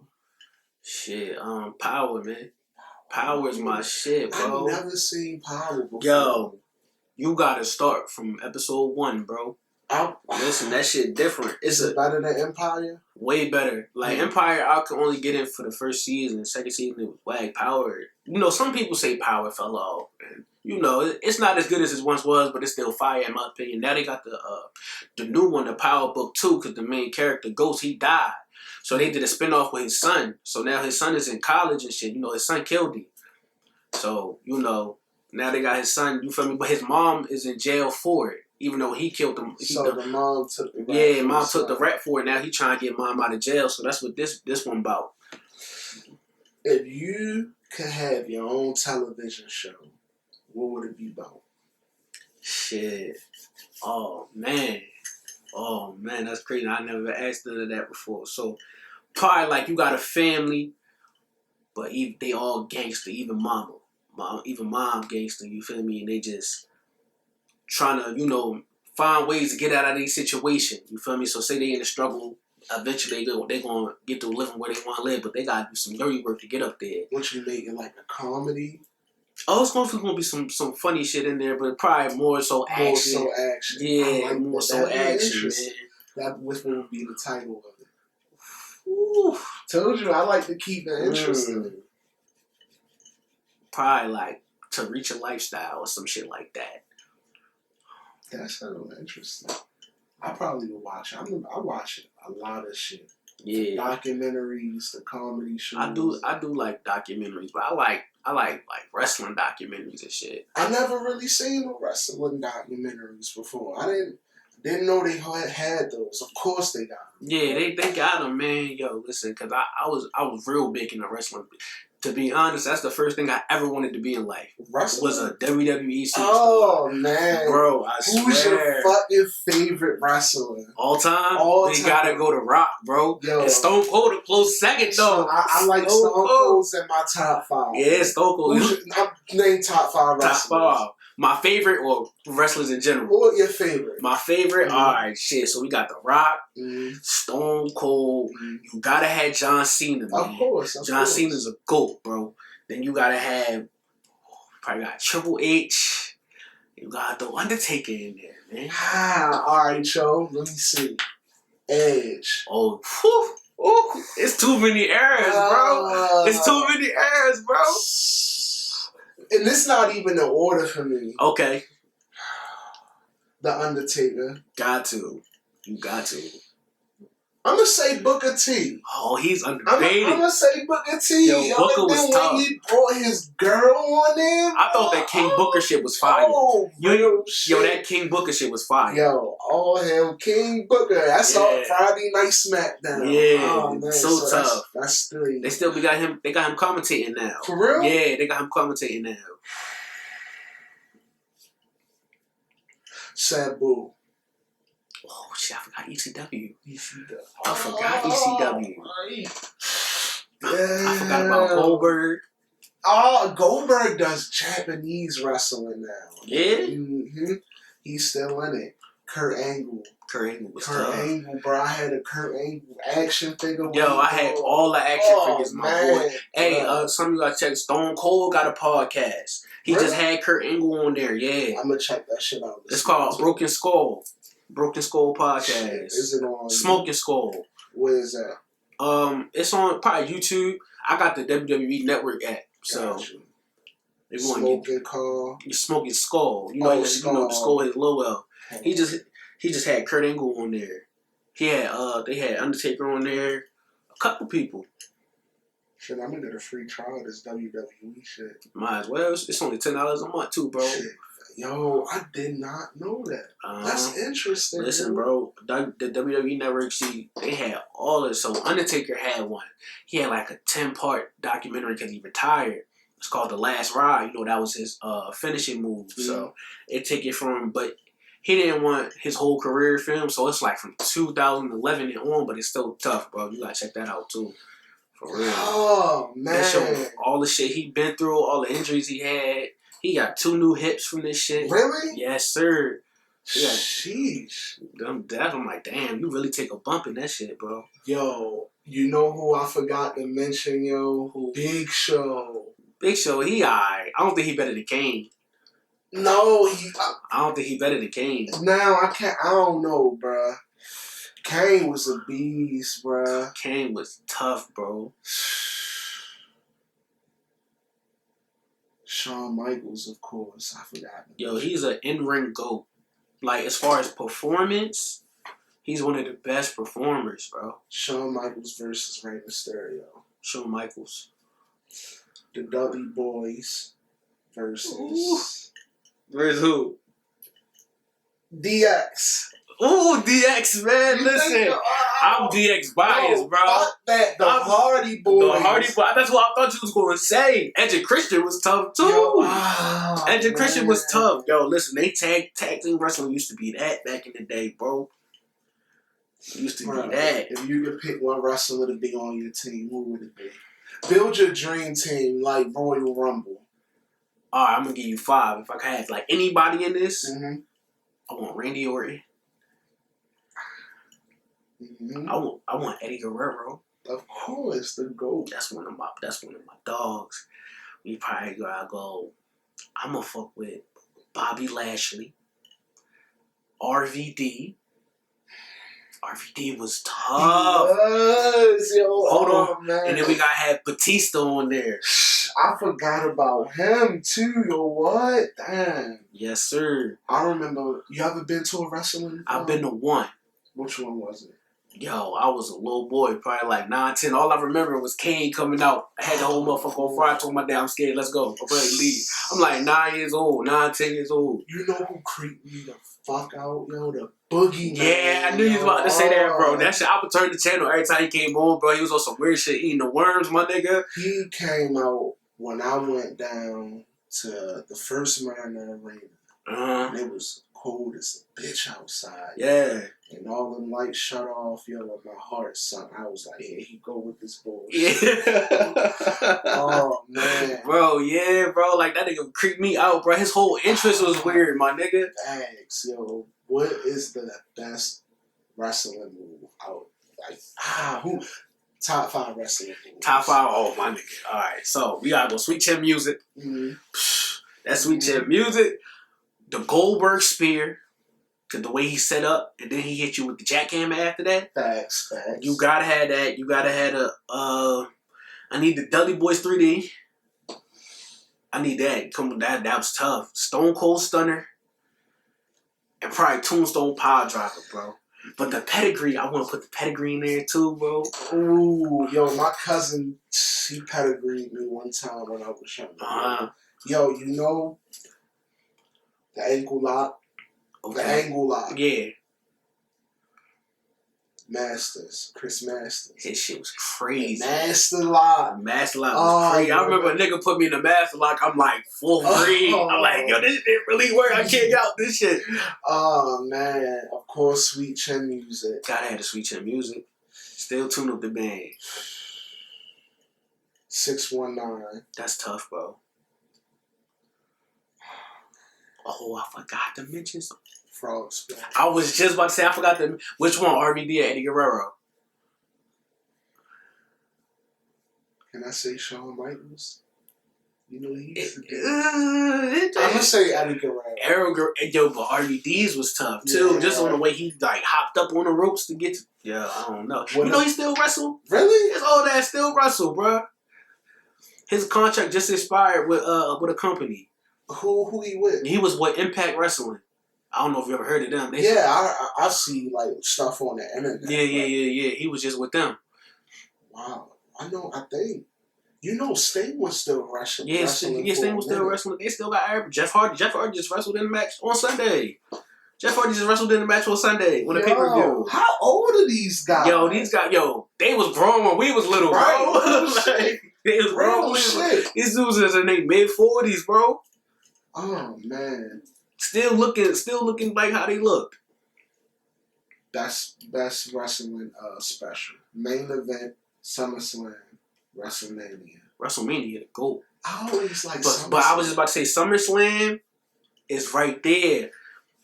Shit, Power, man. Power is my shit, bro. I've never seen Power before. Yo, you gotta start from episode 1, bro. Listen, that shit different. Is it better than Empire? Way better. Like Empire, I could only get in for the first season. Second season, it was whack. Power, some people say Power fell off, and it's not as good as it once was, but it's still fire in my opinion. Now they got the new one, the Power Book 2, because the main character Ghost, he died, so they did a spinoff with his son. So now his son is in college and shit. His son killed him. So now they got his son. You feel me? But his mom is in jail for it. Even though he killed him. The mom took the rap. Yeah, mom took the rap for it. Now he trying to get mom out of jail. So that's what this one about. If you could have your own television show, what would it be about? Shit. Oh, man, that's crazy. I never asked none of that before. So probably like you got a family, but they all gangster. Even mom gangster. You feel me? And they just trying to, find ways to get out of these situations. You feel me? So say they in the struggle, eventually they going to get to living where they want to live, but they got to do some dirty work to get up there. What you making, like a comedy? Oh, it's going to be some funny shit in there, but probably more so action. More so action. Yeah, like more so action, man. That would be the title of it. Ooh, told you, I like to keep it interesting. Probably like To Reach a Lifestyle or some shit like that. That sounds interesting. I probably would watch it. I watch it a lot of shit. Yeah, documentaries, the comedy shows. I do like documentaries, but I like wrestling documentaries and shit. I never really seen no wrestling documentaries before. I didn't know they had those. Of course they got them. Yeah, they got them, man. Yo, listen, because I was real big into wrestling. To be honest, that's the first thing I ever wanted to be in life. Wrestling? Was a WWE superstar. Oh, man. Bro, I swear. Who's your fucking favorite wrestler? All time? We gotta go to Rock, bro. Yo. And Stone Cold a close second, though. I like Stone Cold's in my top 5. Yeah, Stone Cold. Name top 5 wrestlers. Top 5. My favorite, or wrestlers in general. What your favorite? My favorite? Alright, shit. So we got The Rock, Stone Cold. You gotta have John Cena, man. Of course. John Cena's a GOAT, bro. Then you gotta have, probably got Triple H. You got The Undertaker in there, man. Alright, Joe. Let me see. Edge. Oh, whew. Ooh, it's too many eras, bro. It's too many eras, bro. And this not even in order for me. Okay. The Undertaker. You got to. I'm going to say Booker T. Oh, he's underrated. I'm going to say Booker T. Yo, Booker was tough. When he brought his girl on there. I thought that King Booker shit was fire. Shit. Yo, that King Booker shit was fire. Yo, all hell King Booker. That's all Friday Night SmackDown. Yeah, oh, man. so tough. That's 3. They still got him commentating now. For real? Yeah, they got him commentating now. Sabu. Oh shit, I forgot ECW. ECW. I forgot ECW. Yeah. I forgot about Goldberg. Oh, Goldberg does Japanese wrestling now. Yeah? Mm-hmm. He's still in it. Kurt Angle. Kurt Angle, bro. I had a Kurt Angle action figure. Yo, I had all the action figures, my boy. Hey, bro. some of you gotta check. Stone Cold got a podcast. He just had Kurt Angle on there, yeah. I'm gonna check that shit out. It's called Broken Skull. Broken Skull Podcast. Shit. Is it on Smoking Skull? Where is that? It's on probably YouTube. I got the WWE Network app, so Smoking Skull. Smoking Skull. You know, the skull is Lowell. He just had Kurt Angle on there. He had they had Undertaker on there. A couple people. Shit, I'm gonna get a free trial of this WWE shit. Might as well. It's only $10 a month too, bro. Shit. Yo, I did not know that. That's interesting. Listen, bro, the WWE Network, they had all this. So Undertaker had one. He had like a 10-part documentary because he retired. It's called The Last Ride. You know, that was his finishing move. Mm-hmm. So it took it from, but he didn't want his whole career filmed. So it's like from 2011 and on, but it's still tough, bro. You gotta check that out too. For real. Oh, man. That showed all the shit he been through, all the injuries he had. He got 2 new hips from this shit. Really? Yes, sir. Yeah. Sheesh. I'm like, damn, you really take a bump in that shit, bro. Yo, you know who I forgot to mention, yo? Who? Big Show. Big Show, he alright. I don't think he better than Kane. No, I don't think he better than Kane. Now, I don't know, bruh. Kane was a beast, bruh. Kane was tough, bro. Shawn Michaels, of course. I forgot. Yo, he's an in-ring GOAT. Like, as far as performance, he's one of the best performers, bro. Shawn Michaels versus Rey Mysterio. Shawn Michaels. The Dudley Boys versus... Ooh. Versus who? DX. Ooh, DX, man. Listen, I'm DX biased, bro. Fuck that. The Hardy Boys. The Hardy Boys. That's what I thought you was going to say. Edge and Christian was tough, too. Yo, Edge and Christian was tough. Yo, listen, they tag team wrestling used to be that back in the day, bro. It used to be that. If you could pick one wrestler to be on your team, who would it be? Build your dream team like Royal Rumble. All right, I'm going to give you 5. If I could have, like, anybody in this, mm-hmm. I want Randy Orton. Mm-hmm. I want Eddie Guerrero. Of course, the GOAT. That's one of my dogs. We probably gotta go. I'm gonna fuck with Bobby Lashley, RVD. RVD was tough. He was, yo. Hold on, man. And then we gotta have Batista on there. I forgot about him too. Yo, what? Damn. Yes, sir. I remember. You ever been to a wrestling? I've been to one. Which one was it? Yo, I was a little boy, probably like 9, 10. All I remember was Kane coming out. I had the whole motherfucker on fire. I told my dad, I'm scared. Let's go. I'm ready to leave. I'm like 9 years old, 9, 10 years old. You know who creeped me the fuck out, yo? The Boogeyman. Yeah, I knew you was about to say that, bro. That shit, I would turn the channel every time he came on, bro. He was on some weird shit, eating the worms, my nigga. He came out when I went down to the first Mariner Arena. And it was cold as a bitch outside. Yeah. And all them lights shut off, yo, my heart sunk. I was like, here he go with this bullshit. Yeah. Oh, man. Bro, yeah, bro. Like, that nigga creeped me out, bro. His whole interest was weird, my nigga. Thanks, yo. What is the best wrestling move out? Like, who? Top 5 wrestling moves. Top 5? Oh, my nigga. All right. So, we gotta go Sweet Chin Music. Mm-hmm. That Sweet Chin Music. The Goldberg Spear. Cause the way he set up, and then he hit you with the jackhammer after that. Facts. You gotta have that. You gotta have I need the Dudley Boys 3D. I need that. Come on, that was tough. Stone Cold Stunner. And probably Tombstone Power Driver, bro. But the pedigree, I want to put the pedigree in there too, bro. Ooh, yo, my cousin, he pedigreed me one time when I was young. Yo, you know the ankle lock? Okay. The angle lock. Yeah. Masters. Chris Masters. His shit was crazy. Master lock. Master lock was crazy. I remember a nigga put me in the master lock. I'm like, full free. I'm like, yo, this shit really work. I can't get out this shit. Oh, man. Of course, Sweet Chin Music. Gotta have the Sweet Chin Music. Still tune up the band. 619. That's tough, bro. Oh, I forgot to mention something. Frog Splash. I was just about to say, I forgot which one, RVD or Eddie Guerrero? Can I say Shawn Michaels? You know he used to do I'm going to say Eddie Guerrero. Yo, but RVD's was tough, too. Yeah. Just on the way he, like, hopped up on the ropes to get to... Yeah, I don't know. You know he still wrestle? Really? His old ass still wrestle, bro. His contract just expired with a company. Who he with? He was with Impact Wrestling. I don't know if you ever heard of them. I see like stuff on the internet. Yeah. He was just with them. Wow. I know. I think You know, Sting was still wrestling. Yeah, Sting was still wrestling. They still got Jeff Hardy. Jeff Hardy just wrestled in the match on Sunday. Jeff Hardy just wrestled in the match on Sunday with a pay-per-view. How old are these guys? They was grown when we was little, bro. Right. They was grown. Shit. These dudes is in their mid-40s, bro. Oh, man. Still looking like how they looked. That's wrestling special. Main event, SummerSlam, WrestleMania. WrestleMania, the GOAT. I always like but I was just about to say SummerSlam is right there.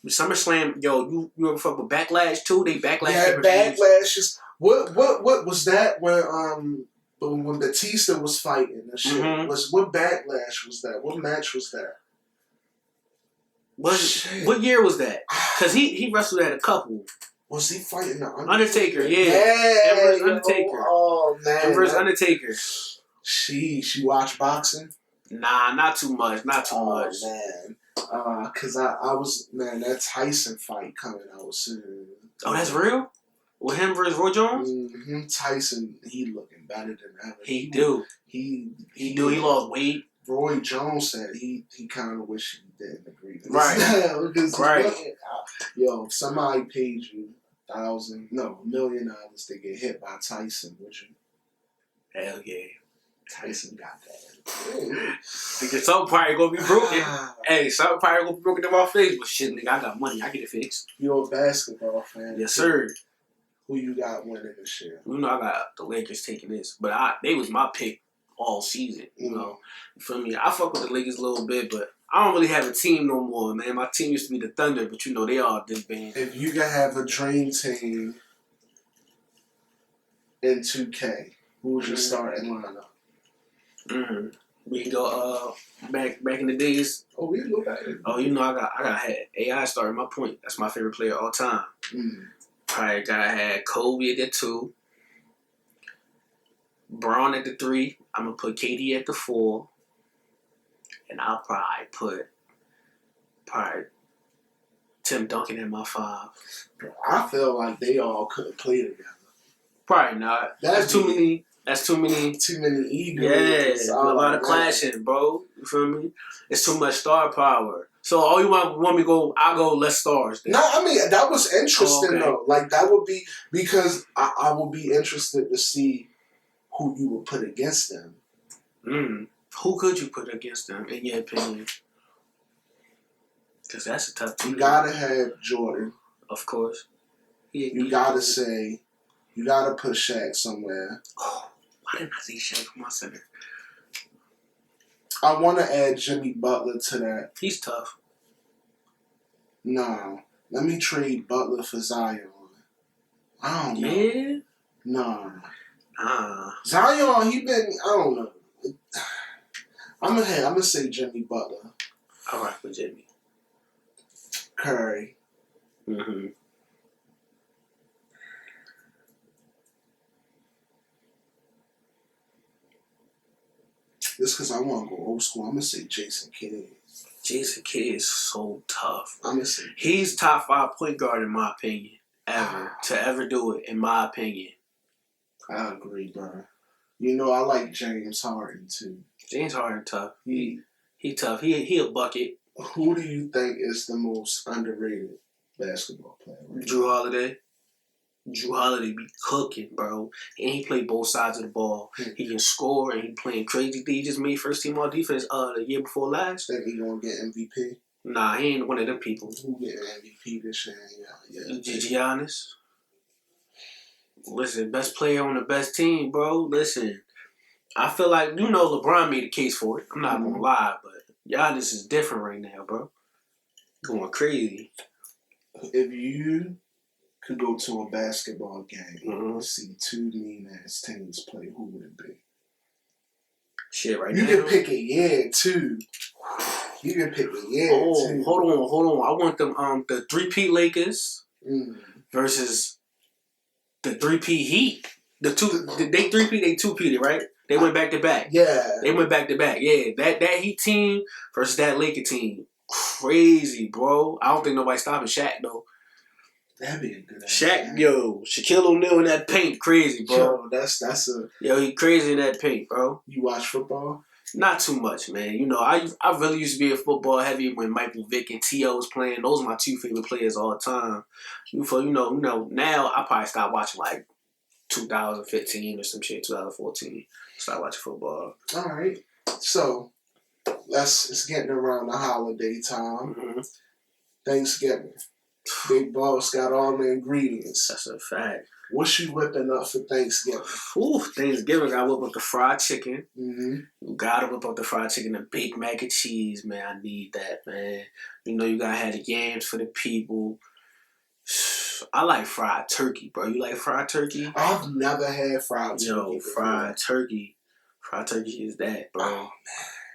SummerSlam, you ever fuck with Backlash too? They Backlash. Yeah, Backlash is what was that when Batista was fighting and shit? Mm-hmm. What Backlash was that? What match was that? What year was that? Because he wrestled at a couple. Was he fighting the Undertaker? Yeah. Yeah. Undertaker. Oh man. Emperor's Undertaker. She watched boxing? Nah, not too much. Not too much. Man. Cause I was that Tyson fight coming out soon. Oh, that's real? With him versus Roy Jones? Mm-hmm. Tyson, he looking better than ever. He do. He lost weight. Roy Jones said he kind of wish he didn't agree to this. Right. Right. Yo, if somebody paid you $1 million to get hit by Tyson, would you? Hell yeah. Tyson got that. Because something probably gonna be broken. Hey, something probably gonna be broken in my face. But shit, nigga, I got money. I get it fixed. You're a basketball fan. Yes, sir. Who you got winning this year? You know, I got the Lakers taking this. But they was my pick all season. You know? You feel me? I fuck with the Lakers a little bit, but I don't really have a team no more, man. My team used to be the Thunder, but you know, they all disbanded. If you could have a dream team in 2K, who would your starting lineup? Mm-hmm. We can go back in the days. Oh, we can go back. Oh, you know, I had AI starting my point. That's my favorite player of all time. Probably had Kobe at the 2, Braun at the 3. I'm gonna put KD at the 4, and I'll probably put Tim Duncan at my 5. I feel like they all couldn't play together. Probably not. That's too many. Too many egos. Yeah, a lot of clashing, bro. You feel me? It's too much star power. So all you want me to go, I'll go less stars. Then. No, I mean, that was interesting, though. Like, that would be, because I would be interested to see who you would put against them. Who could you put against them, in your opinion? Because that's a tough team. You gotta have Jordan. Of course. You gotta put Shaq somewhere. Oh, why didn't I say Shaq for my center? I want to add Jimmy Butler to that. He's tough. No. Let me trade Butler for Zion. I don't know. Yeah? No. Nah. Zion, I don't know. I'm gonna say Jimmy Butler. I rock with Jimmy. Curry. Mm-hmm. Just because I want to go old school, I'm going to say Jason Kidd. Jason Kidd is so tough. I'm going to say he's top 5 point guard, in my opinion, to ever do it, in my opinion. I agree, bro. You know, I like James Harden, too. James Harden tough. He tough. He a bucket. Who do you think is the most underrated basketball player? Right Drew Holiday. Drew Holiday be cooking, bro. And he play both sides of the ball. He can score, and he playing crazy. He just made first team all defense the year before last. Think he gonna get MVP? Nah, he ain't one of them people. Who get MVP this year? Yeah. Giannis. Listen, best player on the best team, bro. Listen, I feel like, you know, LeBron made a case for it. I'm not gonna lie, but Giannis is different right now, bro. Going crazy. If you could go to a basketball game and see 2 mean-ass teams play, who would it be? Shit, right you now. You can pick a year, too. You can pick a year, too. Hold on. I want them the 3P Lakers versus the 3P Heat. They 3P, they 2P, right? They went back to back. Yeah. They went back to back. Yeah. That Heat team versus that Laker team. Crazy, bro. I don't think nobody's stopping Shaq, though. That'd be a good Shaq, yo, Shaquille O'Neal in that paint, crazy, bro. Yo, that's a. Yo, he crazy in that paint, bro. You watch football? Not too much, man. You know, I really used to be a football heavy when Michael Vick and T.O. was playing. Those are my two favorite players all the time. Now I probably stopped watching like 2015 or some shit, 2014. Start watching football. All right. So it's getting around the holiday time. Mm-hmm. Thanksgiving. Big Boss got all the ingredients. That's a fact. What you whipping up for Thanksgiving? Ooh, Thanksgiving, I whip up the fried chicken. Mm-hmm. You gotta whip up the fried chicken, the baked mac and cheese, man. I need that, man. You know, you gotta have the yams for the people. I like fried turkey, bro. You like fried turkey? I've never had fried turkey. Yo, fried turkey. Fried turkey is that, bro. Oh, man.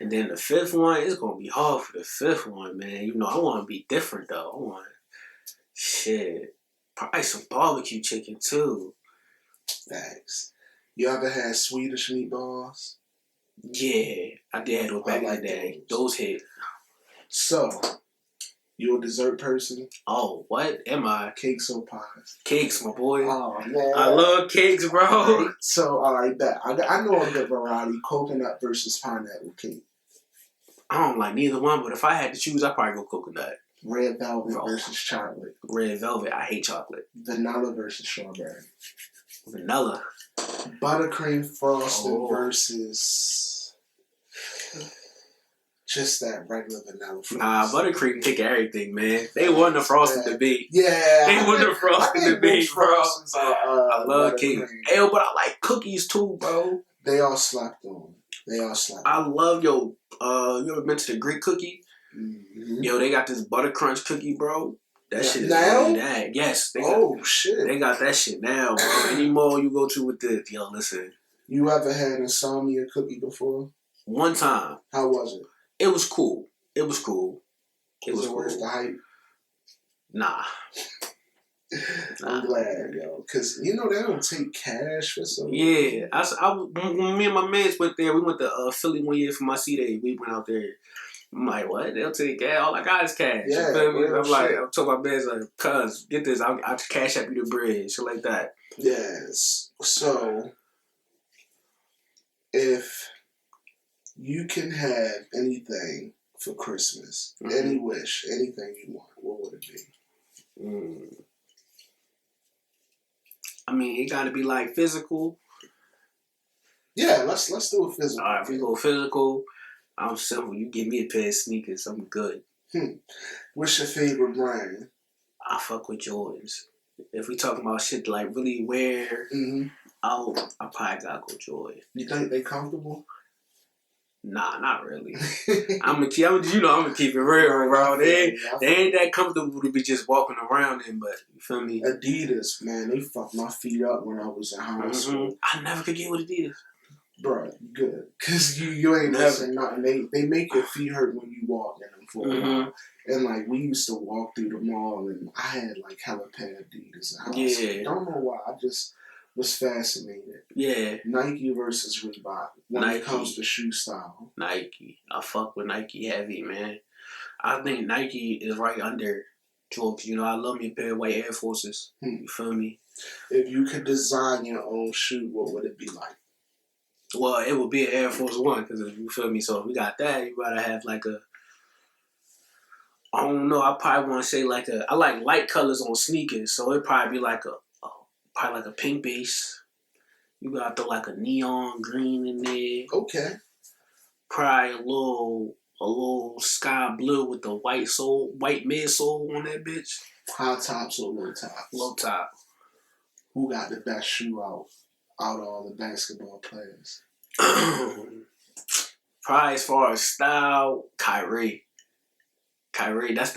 And then the fifth one, it's gonna be hard for the fifth one, man. You know, I want to be different though. I want probably some barbecue chicken too. Thanks. You ever had Swedish meatballs? Yeah, I did those back in the day. Those hit. So, you a dessert person? Oh, what am I? Cakes or pies? Cakes, my boy. Oh man, I love cakes, bro. All right. So, all right, bet I know a good variety: coconut versus pineapple cake. I don't like neither one, but if I had to choose, I'd probably go coconut. Red velvet versus chocolate. Red velvet, I hate chocolate. Vanilla versus strawberry. Vanilla. Buttercream frosting versus just that regular vanilla frosting. Nah, buttercream kick everything, man. They want the frosting to be. Yeah. They want the frosting to be, bro. I love cake. Hey, but I like cookies too, bro. They all slept on. I love, you ever been to the Greek cookie? Mm-hmm. Yo, they got this butter crunch cookie, bro. That shit is now? really that. Yes. Shit. They got that shit now, bro. Any mall you go to with this, yo, listen. You ever had insomnia cookie before? One time. How was it? It was cool. Was it worth the hype? Nah. I'm glad, yo, because they don't take cash for something. Yeah, when me and my mans went there, we went to Philly one year for my C-Day. We went out there. I'm like, what? They'll take cash. All I got is cash. Yeah, you feel me? I'm like, shit. I'm talking my mans like, cuz, get this, I'll cash up you the bread, shit like that. Yes. So, if you can have anything for Christmas, any wish, anything you want, what would it be? I mean, it gotta be like physical. Yeah, let's do a physical. All right, if we go physical, I'm simple. You give me a pair of sneakers, I'm good. What's your favorite brand? I fuck with Jordans. If we talking about shit like really wear, I probably gotta go Jordan. You think they comfortable? Nah, not really. I'm gonna keep it real, bro. They ain't that comfortable to be just walking around in, but you feel me? Adidas, man, they fucked my feet up when I was in high school. I never could get with Adidas. Bro, good. Cause you ain't missing nothing. They make your feet hurt when you walk in them for a while. And like we used to walk through the mall and I had like hella pair of Adidas in high school. Don't know why. I just was fascinated. Yeah. Nike versus Reebok when it comes to shoe style. Nike. I fuck with Nike heavy, man. I think Nike is right under Jordan. I love me a pair of white Air Forces. You feel me? If you could design your own shoe, what would it be like? Well, it would be an Air Force One, because you feel me. So if we got that, you gotta have like I don't know. I probably want to say I like light colors on sneakers, so it'd probably be probably like a pink base. You gotta throw like a neon green in there. Okay. Probably a little sky blue with the white midsole on that bitch. High tops or low tops? Low top. Who got the best shoe out of all the basketball players? Probably as far as style, Kyrie, that's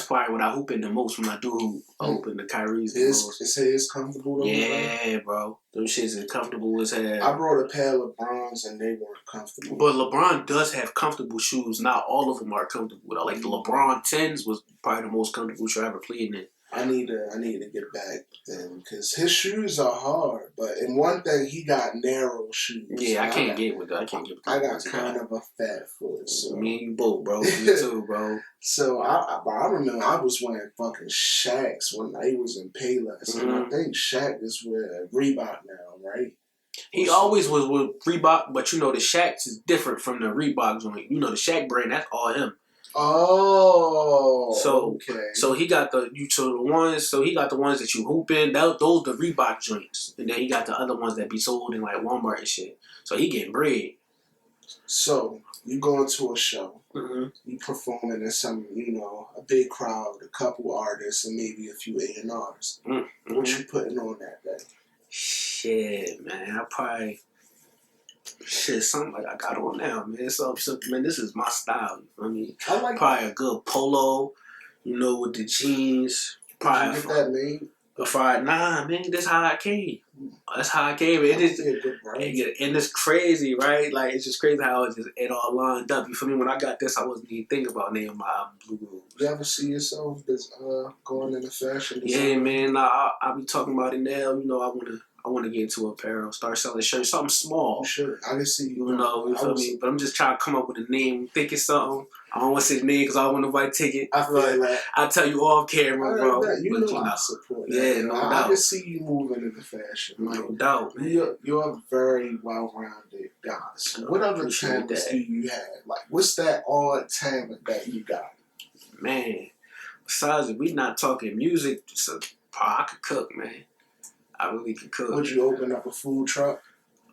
probably what I hoop in the most when I do hoop. I hoop in the Kyrie's the most. It's comfortable though? Yeah, bro. Them shits is comfortable as hell. I brought a pair of LeBrons and they weren't comfortable. But LeBron does have comfortable shoes. Not all of them are comfortable. Like the LeBron 10s was probably the most comfortable shoe I ever played in. I need to get back then because his shoes are hard. But in one thing, he got narrow shoes. Yeah, I can't get with that. I can't get with that. I got kind of a fat foot. So. Me and you both, bro. Me too, bro. So I remember I was wearing fucking Shaqs when I was in Payless, and I think Shaq is with Reebok now, right? He always was with Reebok, but you know the Shaqs is different from the Reebok joint. You know the Shaq brand, that's all him. Oh, okay. So he got the ones. So he got the ones that you hoop in. Those the Reebok joints, and then he got the other ones that be sold in like Walmart and shit. So he getting bread. So you going to a show, you performing in some, a big crowd, a couple artists, and maybe a few A&Rs. What you putting on that day? Shit, man, I probably. Something like I got on now, man. Something simple, man. This is my style. I mean, I like probably a good polo, with the jeans. Probably get that made. Nah, man. That's how I came. That's how I came. It is, and it's crazy, right? Like it's just crazy how it all lined up. You feel me? When I got this, I wasn't even thinking about naming my album Blue Rules. You ever see yourself going into fashion? Yeah, man. I be talking about it now. I want to get into apparel, start selling shirts, something small. Sure, I can see you. You feel me? But I'm just trying to come up with a name, thinking something. I don't want to say the name because I don't want nobody to take it. I feel like I'll tell you off camera, bro. I support that. Yeah, no doubt. I can see you moving into fashion. No doubt, man. You're a very well-rounded guy. So what other talents do you have? Like, what's that odd talent that you got? Man, besides if we not talking music, I could cook, man. I really could cook. Would you open up a food truck?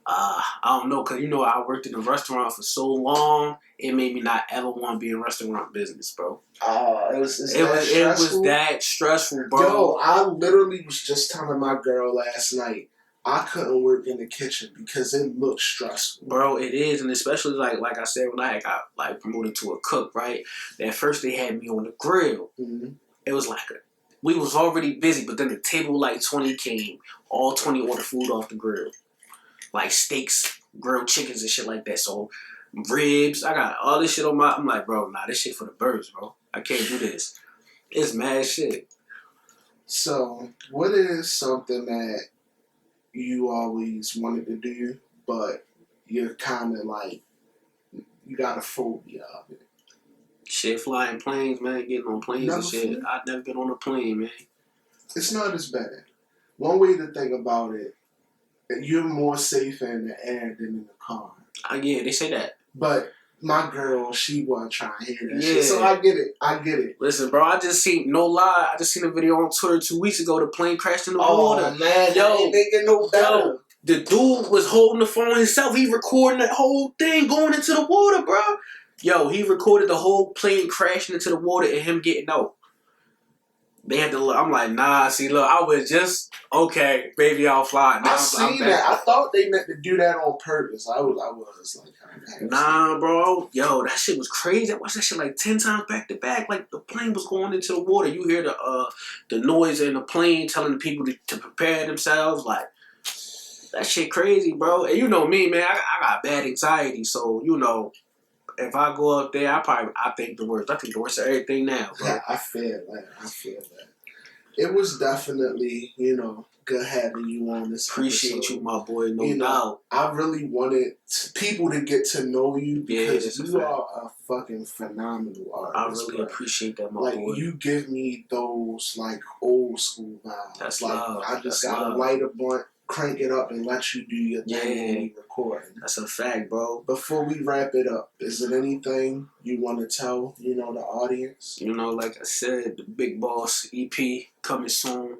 I don't know, because I worked in a restaurant for so long, it made me not ever want to be in restaurant business, bro. It was that stressful, bro. Yo, I literally was just telling my girl last night, I couldn't work in the kitchen because it looked stressful. Bro, it is, and especially like I said, when I got promoted to a cook, right? At first they had me on the grill. It was like we was already busy, but then the table 20 came, all 20 ordered food off the grill. Like steaks, grilled chickens and shit like that. So ribs, I got all this shit on I'm like, bro, nah, this shit for the birds, bro. I can't do this. It's mad shit. So what is something that you always wanted to do, but you're kind of you got a phobia of it? Shit, flying planes, man. Getting on planes and shit. I've never been on a plane, man. It's not as bad. One way to think about it, you're more safe in the air than in the car. Yeah, they say that. But my girl, she wasn't trying to hear that shit. So I get it. Listen, bro, I just seen a video on Twitter 2 weeks ago. The plane crashed in the water. Oh, man. Yo, ain't making no better. The dude was holding the phone himself. He recording that whole thing going into the water, bro. Yo, he recorded the whole plane crashing into the water and him getting out. They had to. I'm like, nah. See, look, I was just okay, baby. I'll fly. Now I seen that. I thought they meant to do that on purpose. I was like, nah, bro. Yo, that shit was crazy. I watched that shit 10 times back to back. Like the plane was going into the water. You hear the noise in the plane telling the people to prepare themselves. Like that shit crazy, bro. And you know me, man. I got bad anxiety, so if I go up there, I think the worst. I think the worst of everything now, bro. Yeah, I feel that. It was definitely, good having you on this Appreciate episode. you, my boy, no doubt. I really wanted people to get to know you because you are a fucking phenomenal artist. I really appreciate that, my boy. You give me those, old school vibes. That's love. I just gotta light a blunt, crank it up, and let you do your thing when we record. That's a fact, bro. Before we wrap it up, is there anything you want to tell, the audience? Like I said, the Big Boss EP coming soon.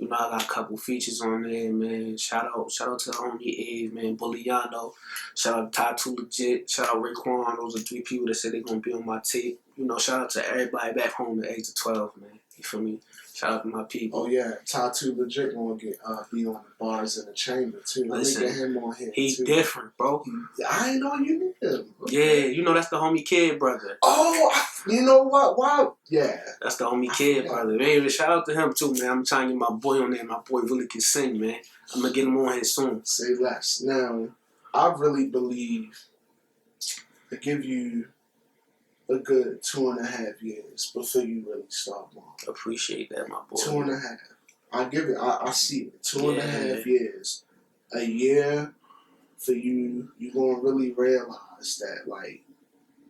I got a couple features on there, man. Shout out to the homie Ave, man. Bulliano. Shout out to Tattoo Legit. Shout out Raekwon. Those are 3 people that said they're gonna be on my tape. Shout out to everybody back home at the age of 12, man. You feel me? Shout out to my people. Oh yeah, Tattoo Legit gonna be on the bars in the chamber too. Listen, get him on here. He different, bro. I ain't know you knew him. Okay. Yeah, that's the homie Kid brother. Oh, you know what? Wow. Yeah. That's the homie Kid brother. Man, shout out to him too, man. I'm trying to get my boy on there. My boy really can sing, man. I'm gonna get him on here soon. Say less. Now, I really believe to give you a good 2.5 years before you really start moving. Appreciate that, my boy. 2.5. I give it. I see it. 2.5 years. A year for you. You gonna really realize that like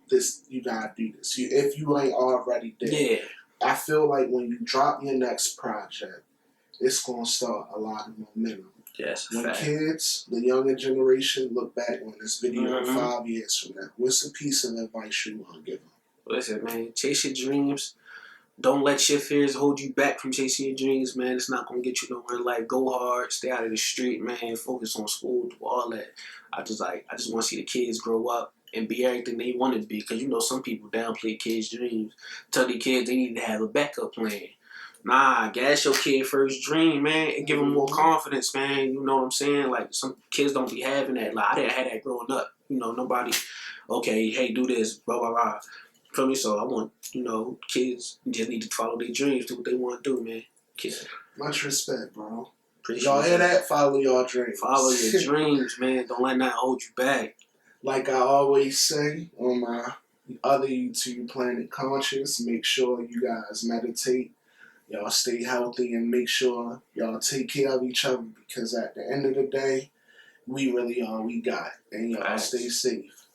this. You gotta do this. If you ain't already there. Yeah. I feel like when you drop your next project, it's gonna start a lot of momentum. Yes. When kids, the younger generation, look back on this video 5 years from now, what's a piece of advice you want to give them? Listen, man, chase your dreams. Don't let your fears hold you back from chasing your dreams, man. It's not gonna get you nowhere in life. Go hard, stay out of the street, man. Focus on school, do all that. I just want to see the kids grow up and be everything they want to be. Because you know some people downplay kids' dreams. Tell the kids they need to have a backup plan. Nah, gas your kid first dream, man, and give them more confidence, man. You know what I'm saying? Like some kids don't be having that. Like I didn't have that growing up. You know, nobody. Okay, hey, do this, blah blah blah. Feel me? So I want, kids just need to follow their dreams, do what they want to do, man. Kids. Much respect, bro. Appreciate y'all hear that? Follow your dreams. Follow your dreams, man. Don't let that hold you back. Like I always say on my other YouTube, Planet Conscious, make sure you guys meditate. Y'all stay healthy and make sure y'all take care of each other because at the end of the day, we really all we got. And y'all stay safe.